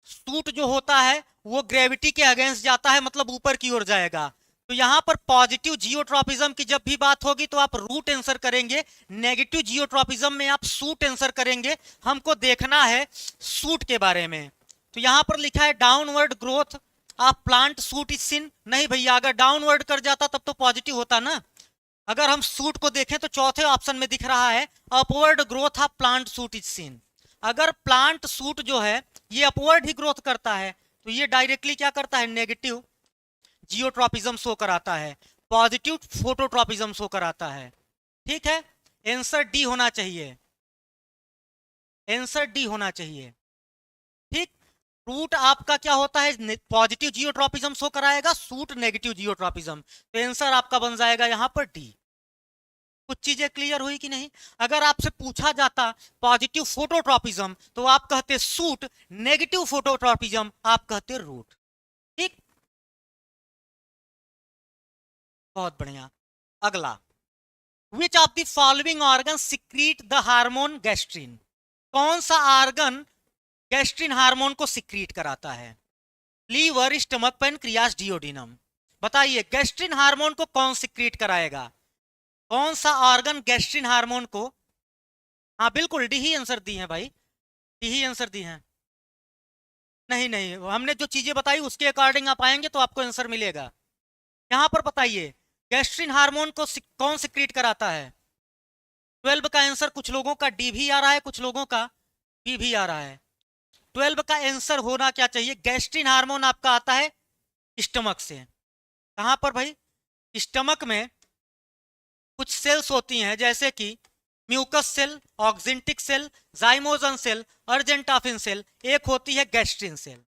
A: सूट जो होता है वो ग्रेविटी के अगेंस्ट जाता है, मतलब ऊपर की ओर जाएगा। तो यहां पर पॉजिटिव जियोट्रॉपिज्म की जब भी बात होगी तो आप रूट आंसर करेंगे, नेगेटिव जियोट्रॉपिज्म में आप सूट आंसर करेंगे। हमको देखना है सूट के बारे में। तो यहां पर लिखा है downward growth of plant shoot is scene. नहीं भैया, अगर डाउनवर्ड कर जाता तब तो पॉजिटिव होता ना। अगर हम सूट को देखें तो चौथे ऑप्शन में दिख रहा है upward growth of plant shoot is scene. अगर प्लांट शूट जो है ये अपवर्ड ही ग्रोथ करता है तो ये डायरेक्टली क्या करता है, नेगेटिव जियोट्रॉपिज्म शो कराता है, पॉजिटिव फोटोट्रॉपिज्म शो कराता है। ठीक है, आंसर डी होना चाहिए, आंसर डी होना चाहिए। ठीक, रूट आपका क्या होता है, पॉजिटिव जियोट्रॉपिज्म शो कराएगा, सूट नेगेटिव जियोट्रॉपिज्म। तो आंसर आपका बन जाएगा यहां पर डी। कुछ चीजें क्लियर हुई कि नहीं। अगर आपसे पूछा जाता पॉजिटिव फोटोट्रॉपिज्म तो आप कहते सूट, नेगेटिव फोटोट्रॉपिज्म आप कहते रूट। ठीक, बहुत बढ़िया। अगला, which of the following organ secrete the hormone gastrin. कौन सा ऑर्गन गैस्ट्रिन हार्मोन को सिक्रीट कराता है। Liver, stomach, pancreas, duodenum. बताइए गैस्ट्रिन हार्मोन को कौन सिक्रीट कराएगा, कौन सा ऑर्गन गैस्ट्रिन हार्मोन को। हाँ बिल्कुल डी ही आंसर दी है भाई, डी ही आंसर दी है। नहीं नहीं, हमने जो चीजें बताई उसके अकॉर्डिंग आप आएंगे तो आपको आंसर मिलेगा। यहां पर बताइए गैस्ट्रिन हार्मोन को कौन सिक्रीट कराता है। 12 का आंसर कुछ लोगों का डी भी आ रहा है, कुछ लोगों का बी भी आ रहा है। 12 का आंसर होना क्या चाहिए, गैस्ट्रिन हार्मोन आपका आता है स्टमक से। कहां पर भाई, स्टमक में कुछ सेल्स होती हैं जैसे कि mucus cell, oxyntic cell, zymogen cell, argentaffin cell. एक होती है गैस्ट्रिन सेल,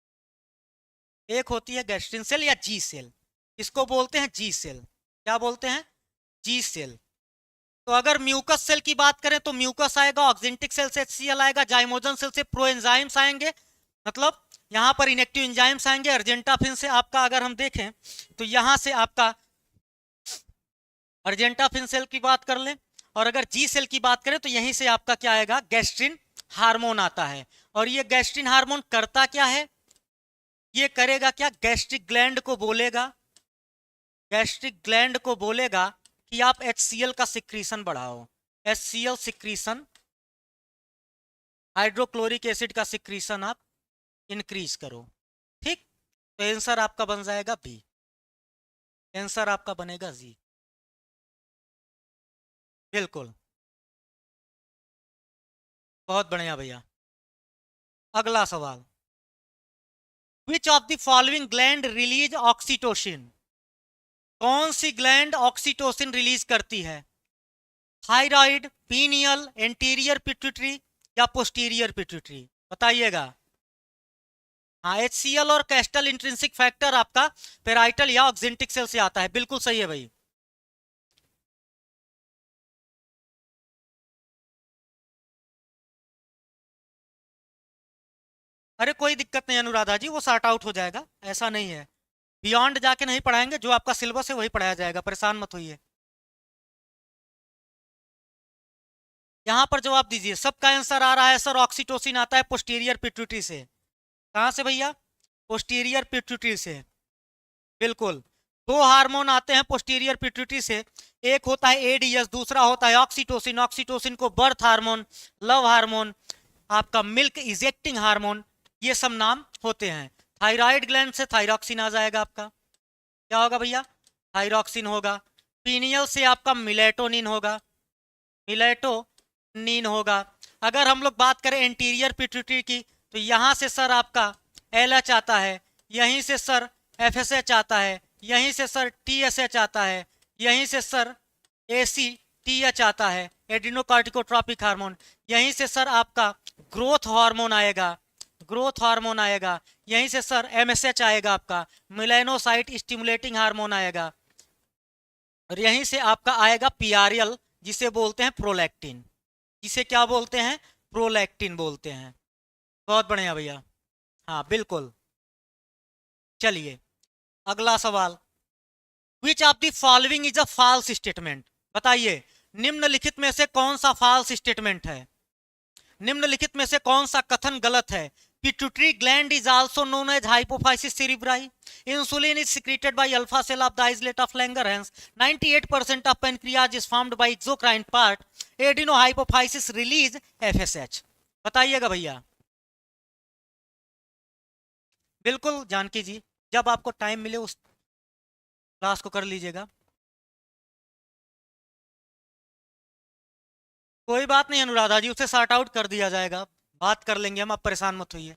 A: एक होती है गैस्ट्रिन सेल या जी सेल, इसको बोलते हैं जी सेल। क्या बोलते हैं, जी सेल। तो अगर म्यूकस सेल की बात करें तो म्यूकस आएगा, ऑक्सिंटिक सेल से HCl आएगा, जाइमोजन सेल से प्रोएंजाइम्स आएंगे, मतलब यहां पर इनेक्टिव एंजाइम्स आएंगे। अर्जेंटाफिन से आपका अगर हम देखें तो यहां से आपका अर्जेंटाफिन सेल की बात कर लें, और अगर जी सेल की बात करें तो यहीं से आपका क्या आएगा, गैस्ट्रिन हार्मोन आता है। और ये गैस्ट्रिन हार्मोन करता क्या है, ये करेगा क्या, गैस्ट्रिक ग्लैंड को बोलेगा, गैस्ट्रिक ग्लैंड को बोलेगा कि आप HCl का सिक्रीशन बढ़ाओ, HCl सिक्रीशन, हाइड्रोक्लोरिक एसिड का सिक्रीशन आप इंक्रीज करो। ठीक, तो आंसर आपका बन जाएगा बी, आंसर आपका बनेगा जी। बिल्कुल, बहुत बढ़िया भैया। अगला सवाल, which of the following gland release oxytocin. कौन सी ग्लैंड ऑक्सीटोसिन रिलीज करती है, थायराइड, पीनियल, एंटीरियर पिट्यूटरी या पोस्टीरियर पिट्यूटरी। बताइएगा। हाँ, HCl और कैस्टल इंट्रिंसिक फैक्टर आपका पेराइटल या ऑक्सिंटिक सेल से आता है। बिल्कुल सही है भाई। अरे कोई दिक्कत नहीं अनुराधा जी, वो सॉर्ट आउट हो जाएगा, ऐसा नहीं है। बियॉन्ड जाके नहीं पढ़ाएंगे, जो आपका सिलेबस है वही पढ़ाया जाएगा, परेशान मत होइए। यहाँ पर जवाब दीजिए, सबका आंसर आ रहा है सर, ऑक्सीटोसिन आता है पोस्टीरियर पिट्यूटरी से। कहाँ से भैया? पोस्टीरियर पिट्यूटरी से, बिल्कुल। दो हार्मोन आते हैं पोस्टीरियर पिट्यूटरी से, एक होता है एडीएस, दूसरा होता है ऑक्सीटोसिन। ऑक्सीटोसिन को बर्थ हार्मोन, लव हार्मोन, आपका मिल्क इजेक्टिंग हार्मोन, ये सब नाम होते हैं। थायराइड ग्लैंड से थायरॉक्सिन आ जाएगा आपका, क्या होगा भैया? थायरॉक्सिन होगा। पीनियल से आपका मिलेटोनिन होगा, मिलेटोनिन होगा। अगर हम लोग बात करें इंटीरियर पिट्यूटरी की, तो यहाँ से सर आपका एलएच आता है, यहीं से सर एफएसएच आता है, यहीं से सर टीएसएच आता है, यहीं से सर एसीटीएच आता है, एड्रिनोकार्टिकोट्रॉपिक हार्मोन। यहीं से सर आपका ग्रोथ हार्मोन आएगा, ग्रोथ हार्मोन आएगा। यहीं से सर एमएसएच आएगा, आपका मिलेनोसाइट स्टिमुलेटिंग हार्मोन आएगा। और यहीं से आपका आएगा पीआरएल, जिसे बोलते हैं प्रोलैक्टिन। जिसे क्या बोलते हैं? प्रोलैक्टिन बोलते हैं। बहुत बढ़िया भैया, हाँ बिल्कुल। चलिए अगला सवाल, which of the following is a false statement? बताइए निम्नलिखित में से कौन सा फॉल्स स्टेटमेंट है, निम्नलिखित में से कौन सा कथन गलत है? Pituitary gland is also known as hypophysis cerebri, insulin is secreted by alpha cell of the islet of Langerhans, 98% of pancreas is formed by exocrine part, adenohypophysis release FSH। बताइएगा भैया। बिल्कुल जानकी जी, जब आपको टाइम मिले उस क्लास को कर लीजिएगा। कोई बात नहीं अनुराधा जी, उसे सॉर्ट आउट कर दिया जाएगा, बात कर लेंगे हम, आप परेशान मत होइए।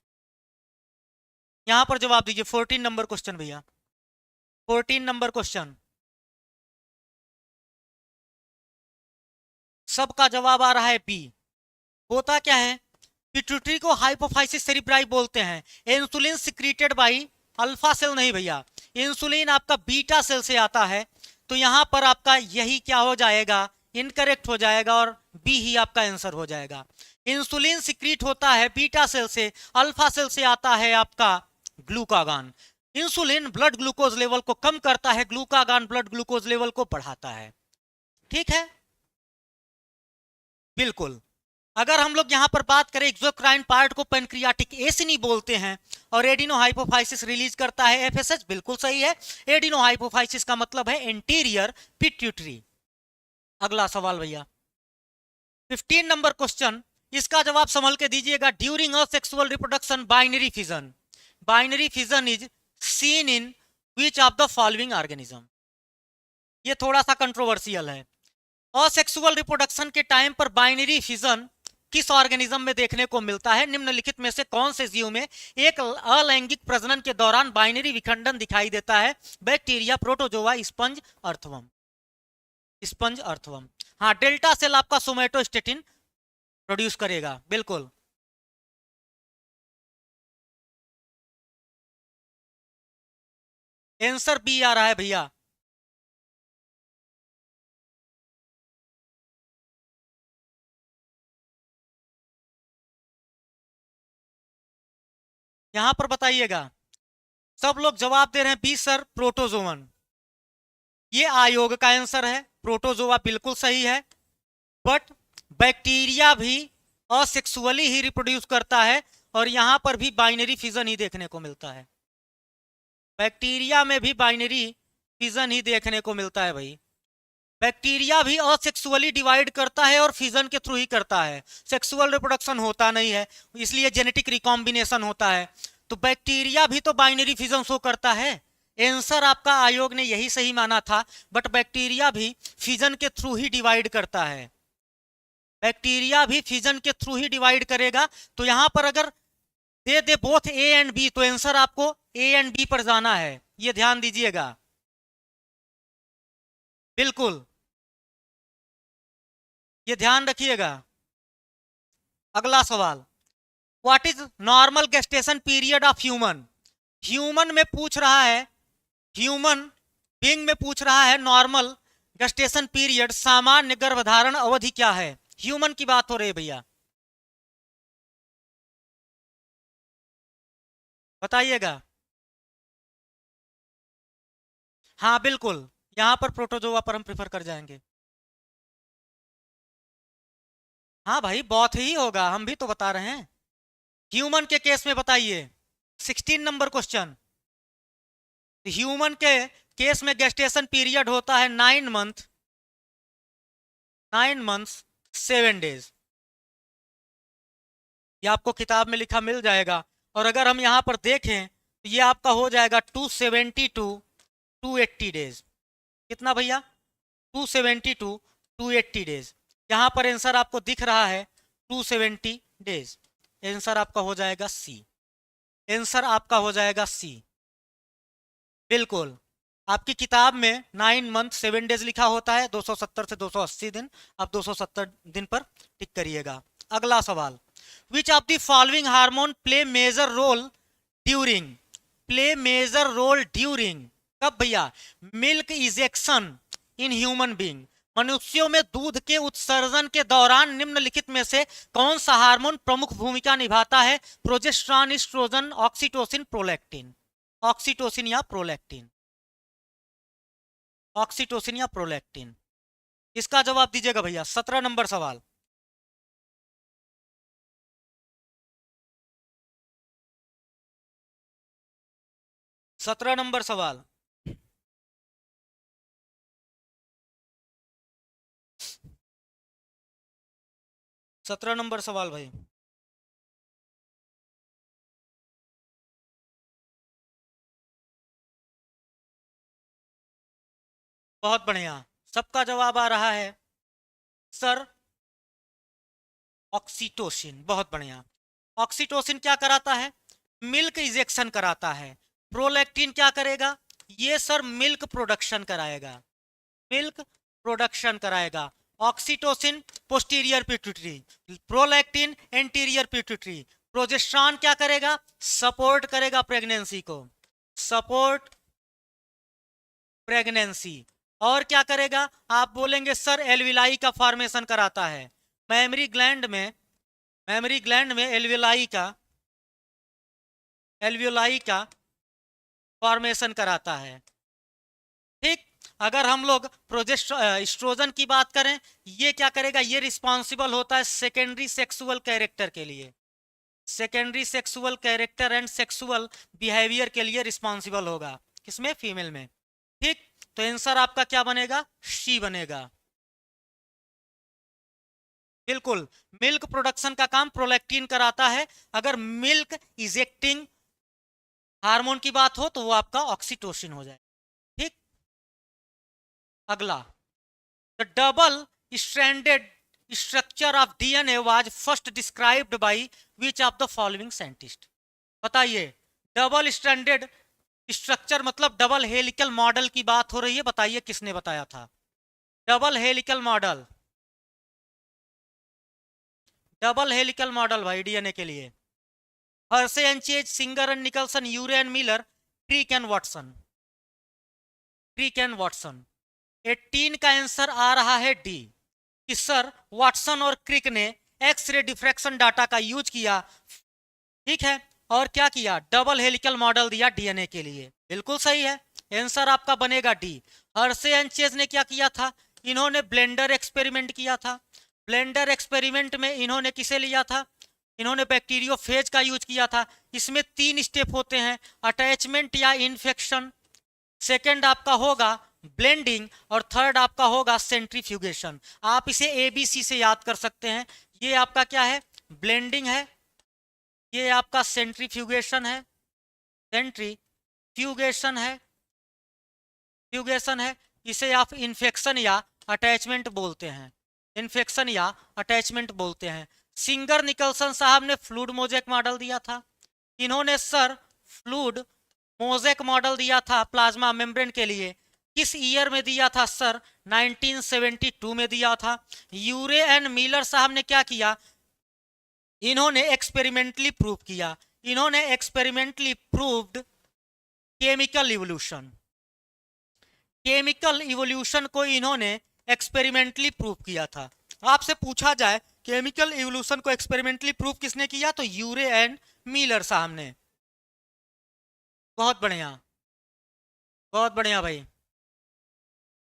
A: यहां पर जवाब दीजिए 14 नंबर क्वेश्चन भैया, 14 नंबर क्वेश्चन। सबका जवाब आ रहा है बी। होता क्या है, पिट्यूटरी को हाइपोफाइसिस सेरेब्राई बोलते हैं। Insulin secreted by alpha cell नहीं भैया, इंसुलिन आपका बीटा सेल से आता है। तो यहां पर आपका यही क्या हो जाएगा, इनकरेक्ट हो जाएगा, और बी ही आपका आंसर हो जाएगा। इंसुलिन सिक्रीट होता है बीटा सेल से, अल्फा सेल से आता है आपका ग्लूकागान। इंसुलिन ब्लड ग्लूकोज लेवल को कम करता है, ग्लूकागान ब्लड ग्लूकोज लेवल को बढ़ाता है। ठीक है, बिल्कुल। अगर हम लोग यहां पर बात करें, एक्सोक्राइन पार्ट को पेनक्रियाटिक एसिनी बोलते हैं, और एडिनोहाइपोफाइसिस रिलीज करता है एफएसएच, बिल्कुल सही है। एडिनोहाइपोफाइसिस का मतलब है इंटीरियर पिट्यूटरी। अगला सवाल भैया 15 नंबर क्वेश्चन, इसका जवाब संभल के दीजिएगा। During a sexual reproduction binary fission, binary fission is seen in which of the following organism? ये थोड़ा सा कंट्रोवर्शियल है। असेक्सुअल रिप्रोडक्शन के टाइम पर बाइनरी फिजन किस ऑर्गेनिज्म में देखने को मिलता है? निम्नलिखित में से कौन से जीव में एक अलैंगिक प्रजनन के दौरान बाइनरी विखंडन दिखाई देता है? Bacteria, protozoa, sponge, earthworm. Sponge, earthworm. हाँ, डेल्टा सेल आपका सोमेटोस्टेटिन प्रोड्यूस करेगा, बिल्कुल। आंसर बी आ रहा है भैया। यहां पर बताइएगा, सब लोग जवाब दे रहे हैं बी सर, प्रोटोजोवन। ये आयोग का आंसर है, प्रोटोजोआ बिल्कुल सही है। बट बैक्टीरिया भी असेक्सुअली ही रिप्रोड्यूस करता है, और यहां पर भी बाइनरी फिजन ही देखने को मिलता है। बैक्टीरिया में भी बाइनरी फिजन ही देखने को मिलता है भाई। बैक्टीरिया भी असेक्सुअली डिवाइड करता है और फिजन के थ्रू ही करता है, सेक्सुअल रिप्रोडक्शन होता नहीं है, इसलिए जेनेटिक रिकॉम्बिनेशन होता है। तो बैक्टीरिया भी तो बाइनरी फिजन शो करता है। आंसर आपका आयोग ने यही सही माना था, बट बैक्टीरिया भी फिजन के थ्रू ही डिवाइड करता है, बैक्टीरिया भी फिजन के थ्रू ही डिवाइड करेगा। तो यहां पर अगर दे दे बोथ ए एंड बी, तो आंसर आपको ए एंड बी पर जाना है, ये ध्यान दीजिएगा, बिल्कुल, ये ध्यान रखिएगा। अगला सवाल, what is normal gestation period of human? Human में पूछ रहा है, ह्यूमन बीइंग में पूछ रहा है नॉर्मल गेस्टेशन पीरियड, सामान्य गर्भधारण अवधि क्या है? ह्यूमन की बात हो रही है भैया। बताइएगा। हाँ बिल्कुल, यहाँ पर प्रोटोजोआ पर हम प्रेफर कर जाएंगे। हाँ भाई बहुत ही होगा, हम भी तो बता रहे हैं। ह्यूमन के केस में बताइए, 16 नंबर क्वेश्चन। ह्यूमन के केस में गेस्टेशन पीरियड होता है 9 मंथ, 9 मंथ्स 7 डेज। ये आपको किताब में लिखा मिल जाएगा। और अगर हम यहाँ पर देखें तो ये आपका हो जाएगा 280 कितना भैया, 280 यहाँ पर आंसर आपको दिख रहा है 270 डेज। आंसर आपका हो जाएगा सी। आंसर आपका हो जाएगा सी। बिल्कुल, आपकी किताब में 9 मंथ 7 डेज लिखा होता है, 270 से 280 दिन। आप 270 दिन पर टिक करिएगा। अगला सवाल, which of the following hormone play major role during, play major role during, कब भैया, milk ejection in human being, मनुष्यों में दूध के उत्सर्जन के दौरान निम्नलिखित में से कौन सा हार्मोन प्रमुख भूमिका निभाता है, progesterone, oestrogen, oxytocin, prolactin. Oxytocin या प्रोलैक्टिन, ऑक्सीटोसिन या प्रोलैक्टिन, इसका जवाब दीजिएगा भैया। 17 नंबर सवाल, 17 नंबर सवाल। 17 नंबर सवाल भाई। बहुत बढ़िया, सबका जवाब आ रहा है सर ऑक्सीटोसिन। बहुत बढ़िया। ऑक्सीटोसिन क्या कराता है, मिल्क इजेक्शन कराता है। प्रोलैक्टिन क्या करेगा, ये सर मिल्क प्रोडक्शन कराएगा, मिल्क प्रोडक्शन कराएगा। Oxytocin posterior pituitary, prolactin anterior pituitary. Progesterone क्या करेगा, सपोर्ट करेगा प्रेगनेंसी को, सपोर्ट प्रेगनेंसी। और क्या करेगा, आप बोलेंगे सर एल्विलाई का फॉर्मेशन कराता है। मेमरी ग्लैंड में, मेमरी ग्लैंड में एल्वियोलाई का फॉर्मेशन कराता है। ठीक, अगर हम लोग एस्ट्रोजन की बात करें, ये क्या करेगा, ये रिस्पॉन्सिबल होता है सेकेंडरी सेक्सुअल कैरेक्टर के लिए, secondary sexual character and sexual behaviour के लिए रिस्पॉन्सिबल होगा, किसमें, फीमेल में। ठीक, तो आंसर आपका क्या बनेगा, सी बनेगा। बिल्कुल, मिल्क प्रोडक्शन का काम प्रोलैक्टिन कराता है। अगर मिल्क इजेक्टिंग हार्मोन की बात हो तो वो आपका ऑक्सीटोसिन हो जाए। ठीक, अगला, the double stranded structure of DNA was first described by which of the following scientist. बताइए, डबल स्ट्रैंडेड स्ट्रक्चर मतलब डबल हेलिकल मॉडल की बात हो रही है, बताइए किसने बताया था। Double helical model, double helical model भाई डीएनए के लिए, Hershey and Chase, Singer and Nicolson, Urey and Miller, Crick and Watson, Crick and Watson. 18 का आंसर आ रहा है डी, कि सर वाटसन और क्रिक ने एक्स-रे डिफ्रैक्शन डाटा का यूज किया। ठीक है, और क्या किया, डबल हेलिकल मॉडल दिया डीएनए के लिए। बिल्कुल सही है, आंसर आपका बनेगा डी। हर्शे एंड चेज ने क्या किया था, इन्होंने ब्लेंडर एक्सपेरिमेंट किया था। ब्लेंडर एक्सपेरिमेंट में इन्होंने किसे लिया था, इन्होंने बैक्टीरियोफेज का यूज किया था। इसमें 3 स्टेप होते हैं, अटैचमेंट या इन्फेक्शन, सेकेंड आपका होगा ब्लेंडिंग, और थर्ड आपका होगा सेंट्रीफ्यूगेशन। आप इसे ABC से याद कर सकते हैं। ये आपका क्या है, ब्लेंडिंग है, ये आपका सेंट्रीफ्यूगेशन है, सेंट्रीफ्यूगेशन है, फ्यूगेशन है। इसे आप इन्फेक्शन या अटैचमेंट बोलते हैं, इन्फेक्शन या अटैचमेंट बोलते हैं। सिंगर निकलसन साहब ने फ्लूड मोजेक मॉडल दिया था। इन्होंने सर फ्लूड मोजेक मॉडल दिया था प्लाज्मा मेम्ब्रेन के लिए, किस ईयर में दिया था सर, 1972 में दिया था। यूरे एंड मिलर साहब ने क्या किया, इन्होंने एक्सपेरिमेंटली प्रूव किया, इन्होंने experimentally proved chemical evolution, chemical evolution को इन्होंने एक्सपेरिमेंटली प्रूव किया था। आपसे पूछा जाए केमिकल इवोल्यूशन को एक्सपेरिमेंटली प्रूव किसने किया, तो यूरे एंड मिलर साहब ने। बहुत बढ़िया, बहुत बढ़िया भाई।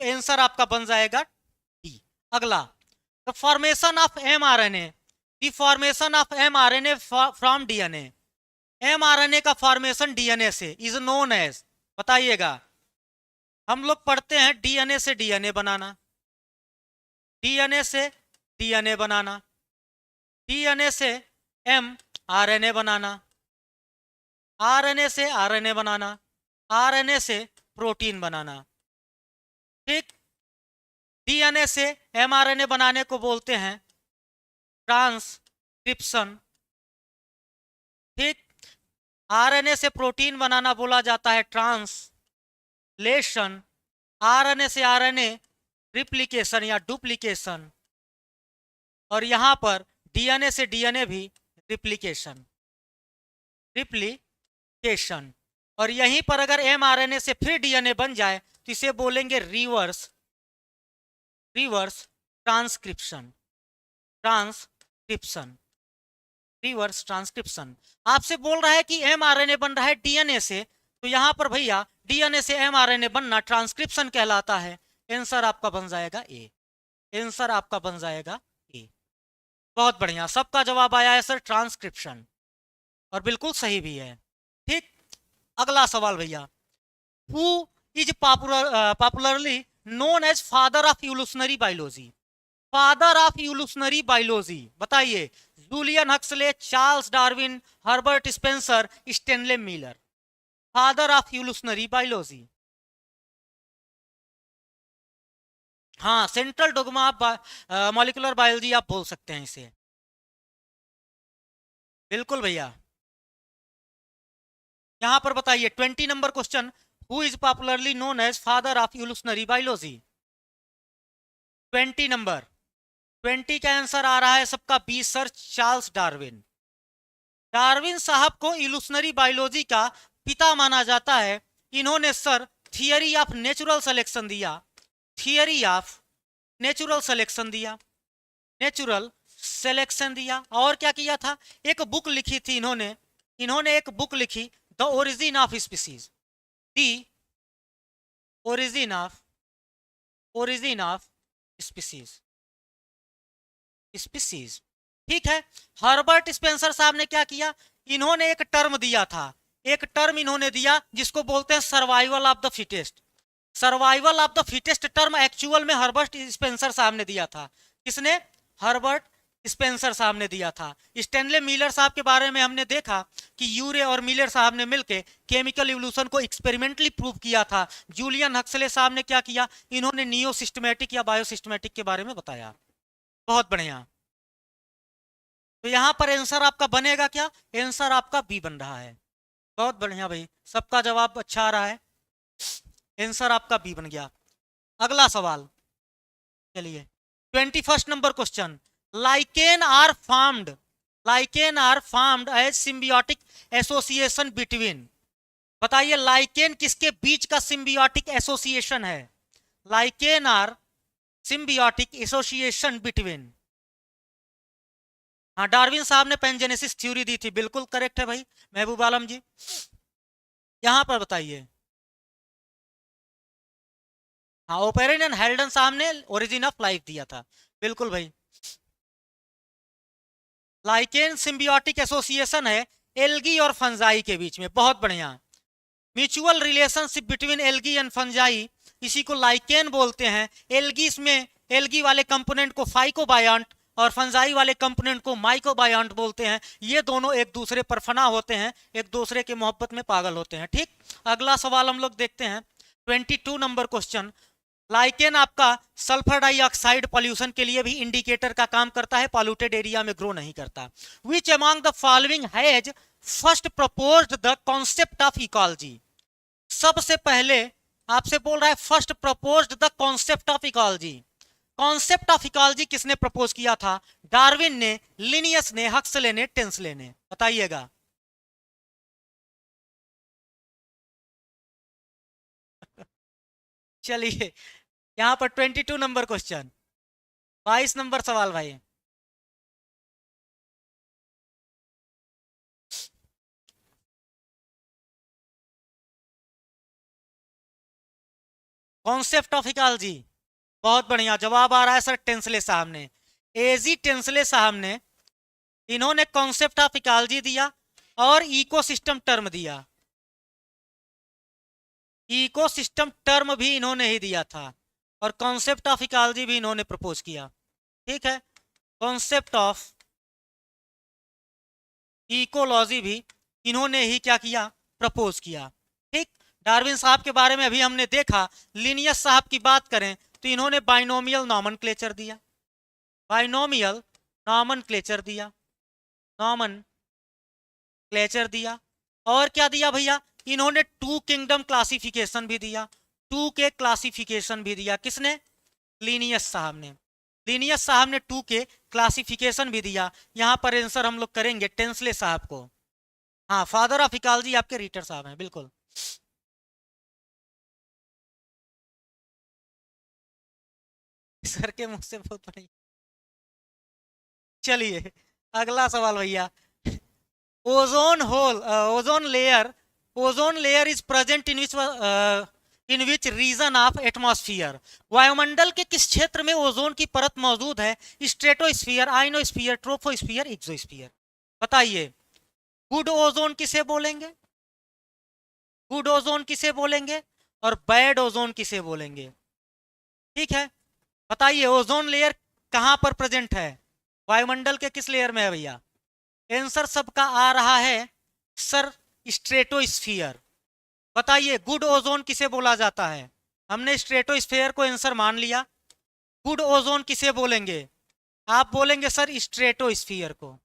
A: आंसर आपका बन जाएगा डी। अगला, the formation of mRNA, the formation of mRNA from DNA. mRNA का फॉर्मेशन डीएनए से इज नोन एज, बताइएगा। हम लोग पढ़ते हैं डीएनए से डीएनए बनाना, डीएनए से डीएनए बनाना, डीएनए से mRNA बनाना, आरएनए से आरएनए बनाना, आरएनए से प्रोटीन बनाना। ठीक, डीएनए से एमआरएनए बनाने को बोलते हैं ट्रांसक्रिप्शन। ठीक, आरएनए से प्रोटीन बनाना बोला जाता है ट्रांसलेशन, आरएनए से आरएनए रिप्लिकेशन या डुप्लीकेशन, और यहां पर डीएनए से डीएनए भी रिप्लिकेशन, रिप्लिकेशन। और यहीं पर अगर एमआरएनए से फिर डीएनए बन जाए तो इसे बोलेंगे reverse, reverse transcription, transcription, reverse transcription. आपसे बोल रहा है कि एमआरएनए बन रहा है डीएनए से, तो यहां पर भैया डीएनए से एमआरएनए बनना ट्रांसक्रिप्शन कहलाता है। आंसर आपका बन जाएगा ए, आंसर आपका बन जाएगा ए। बहुत बढ़िया, सबका जवाब आया है सर ट्रांसक्रिप्शन, और बिल्कुल सही भी है। ठीक, अगला सवाल भैया, who is popularly known as father of evolutionary biology, father of evolutionary biology, बताइए। Julian Huxley, Charles Darwin, Herbert Spencer, Stanley Miller. Father of evolutionary biology, हाँ, central dogma of molecular biology आप बोल सकते हैं इसे। बिल्कुल भैया। यहां पर बताइए 20 नंबर question, who is popularly known as father of evolutionary biology. 20 नंबर, 20 का आंसर आ रहा है सबका B sir, Charles Darwin. Darwin साहब को इवोल्यूशनरी बायोलॉजी का पिता माना जाता है। इन्होंने sir theory of natural selection दिया, थियरी ऑफ नेचुरल सिलेक्शन दिया, नेचुरल सिलेक्शन दिया, और क्या किया था, एक बुक लिखी थी इन्होंने, इन्होंने एक बुक लिखी, the origin of species, the origin of species, species. ठीक है, हर्बर्ट स्पेंसर साहब ने क्या किया, इन्होंने एक टर्म दिया था, एक टर्म इन्होंने दिया जिसको बोलते हैं survival of the fittest. Survival of the fittest term actual में हर्बर्ट स्पेंसर साहब ने दिया था। किसने, हर्बर्ट स्पेंसर साहब ने दिया था। स्टेनले मिलर साहब के बारे में हमने देखा कि यूरे और मिलर साहब ने मिलकर केमिकल इवोल्यूशन को एक्सपेरिमेंटली प्रूव किया था। जूलियन हक्सले साहब ने क्या किया, इन्होंने नियो सिस्टमैटिक या बायो सिस्टमैटिक के बारे में बताया। बहुत बढ़िया, तो यहां पर आंसर आपका बनेगा क्या, आंसर आपका बी बन रहा है। बहुत बढ़िया भाई, सबका जवाब अच्छा आ रहा है, आंसर आपका बी बन गया। अगला सवाल, चलिए 21 नंबर question, lichen are formed, lichen are formed as symbiotic association between, बताइए लाइकेन किसके बीच का सिम्बियोटिक एसोसिएशन है। Lichen are symbiotic association between, हाँ, डार्विन साहब ने पेनजेनेसिस थ्योरी दी थी, बिल्कुल करेक्ट है भाई महबूब आलम जी। यहां पर बताइए, हाँ, ओपेरिन एंड हेल्डन साहब ने ओरिजिन ऑफ लाइफ दिया था, बिल्कुल भाई। लाइकेन सिम्बियोटिक एसोसिएशन है एल्गी और फंजाई के बीच में, बहुत बढ़िया। Mutual relationship between algae and fungi, इसी को लाइकेन बोलते हैं। एल्गी में एल्गी वाले कंपोनेंट को फाइकोबायंट और फंजाई वाले कंपोनेंट को माइकोबायंट बोलते हैं। ये दोनों एक दूसरे पर फना होते हैं, एक दूसरे के मोहब्बत में पागल होते हैं। ठीक, अगला सवाल हम लोग देखते हैं 22 नंबर क्वेश्चन, लाइकेन आपका सल्फर डाइऑक्साइड पॉल्यूशन के लिए भी इंडिकेटर का काम करता है, पॉल्यूटेड एरिया में ग्रो नहीं करता। Which among the following has first proposed the concept of ecology, सबसे पहले आपसे बोल रहा है first proposed the concept of ecology. Concept of ecology किसने प्रपोज किया था, डार्विन ने, लिनियस ने, हक्सले ने, टेंसले ने, बताइएगा। चलिए यहां पर 22 नंबर क्वेश्चन, 22 नंबर सवाल भाई, कॉन्सेप्ट ऑफ इकोलॉजी, बहुत बढ़िया जवाब आ रहा है सर टेंसले साहब ने, एजी टेंसले साहब ने, इन्होंने कॉन्सेप्ट ऑफ इकोलॉजी दिया और इकोसिस्टम टर्म दिया, इकोसिस्टम टर्म भी इन्होंने ही दिया था और कॉन्सेप्ट ऑफ इकोलॉजी भी इन्होंने प्रपोज किया। ठीक है, कॉन्सेप्ट ऑफ इकोलॉजी भी इन्होंने ही क्या किया, प्रपोज किया। ठीक, डार्विन साहब के बारे में अभी हमने देखा। लिनियस साहब की बात करें तो इन्होंने बाइनोमियल नॉमेनक्लेचर दिया, बाइनोमियल नॉमेनक्लेचर दिया, नॉमेनक्लेचर दिया, और क्या दिया भैया, इन्होंने टू किंगडम क्लासिफिकेशन भी दिया, टू के क्लासिफिकेशन भी दिया, किसने, लिनियस साहब ने, लिनियस साहब ने टू के क्लासिफिकेशन भी दिया। यहां पर आंसर हम लोग करेंगे टेंसले साहब को। हाँ, फादर ऑफ इकोलॉजी आपके रीटर साहब हैं, बिल्कुल। सर के मुंह से बहुत बड़ी। चलिए अगला सवाल भैया, ozone hole, ozone layer is present in which region of atmosphere, वायुमंडल के किस क्षेत्र में ओजोन की परत मौजूद है, स्ट्रेटोस्फियर, आइनोस्फियर, ट्रोपोस्फियर, एक्सोस्फियर, बताइए। गुड ओजोन किसे बोलेंगे, गुड ओजोन किसे बोलेंगे और बैड ओजोन किसे बोलेंगे, ठीक है, बताइए। ओजोन लेयर कहां पर प्रेजेंट है, वायुमंडल के किस लेयर में है भैया, आंसर सबका आ रहा है सर स्ट्रेटोस्फियर। बताइए गुड ओजोन किसे बोला जाता है, हमने स्ट्रेटोस्फियर को आंसर मान लिया। गुड ओजोन किसे बोलेंगे, आप बोलेंगे सर स्ट्रेटोस्फियर को,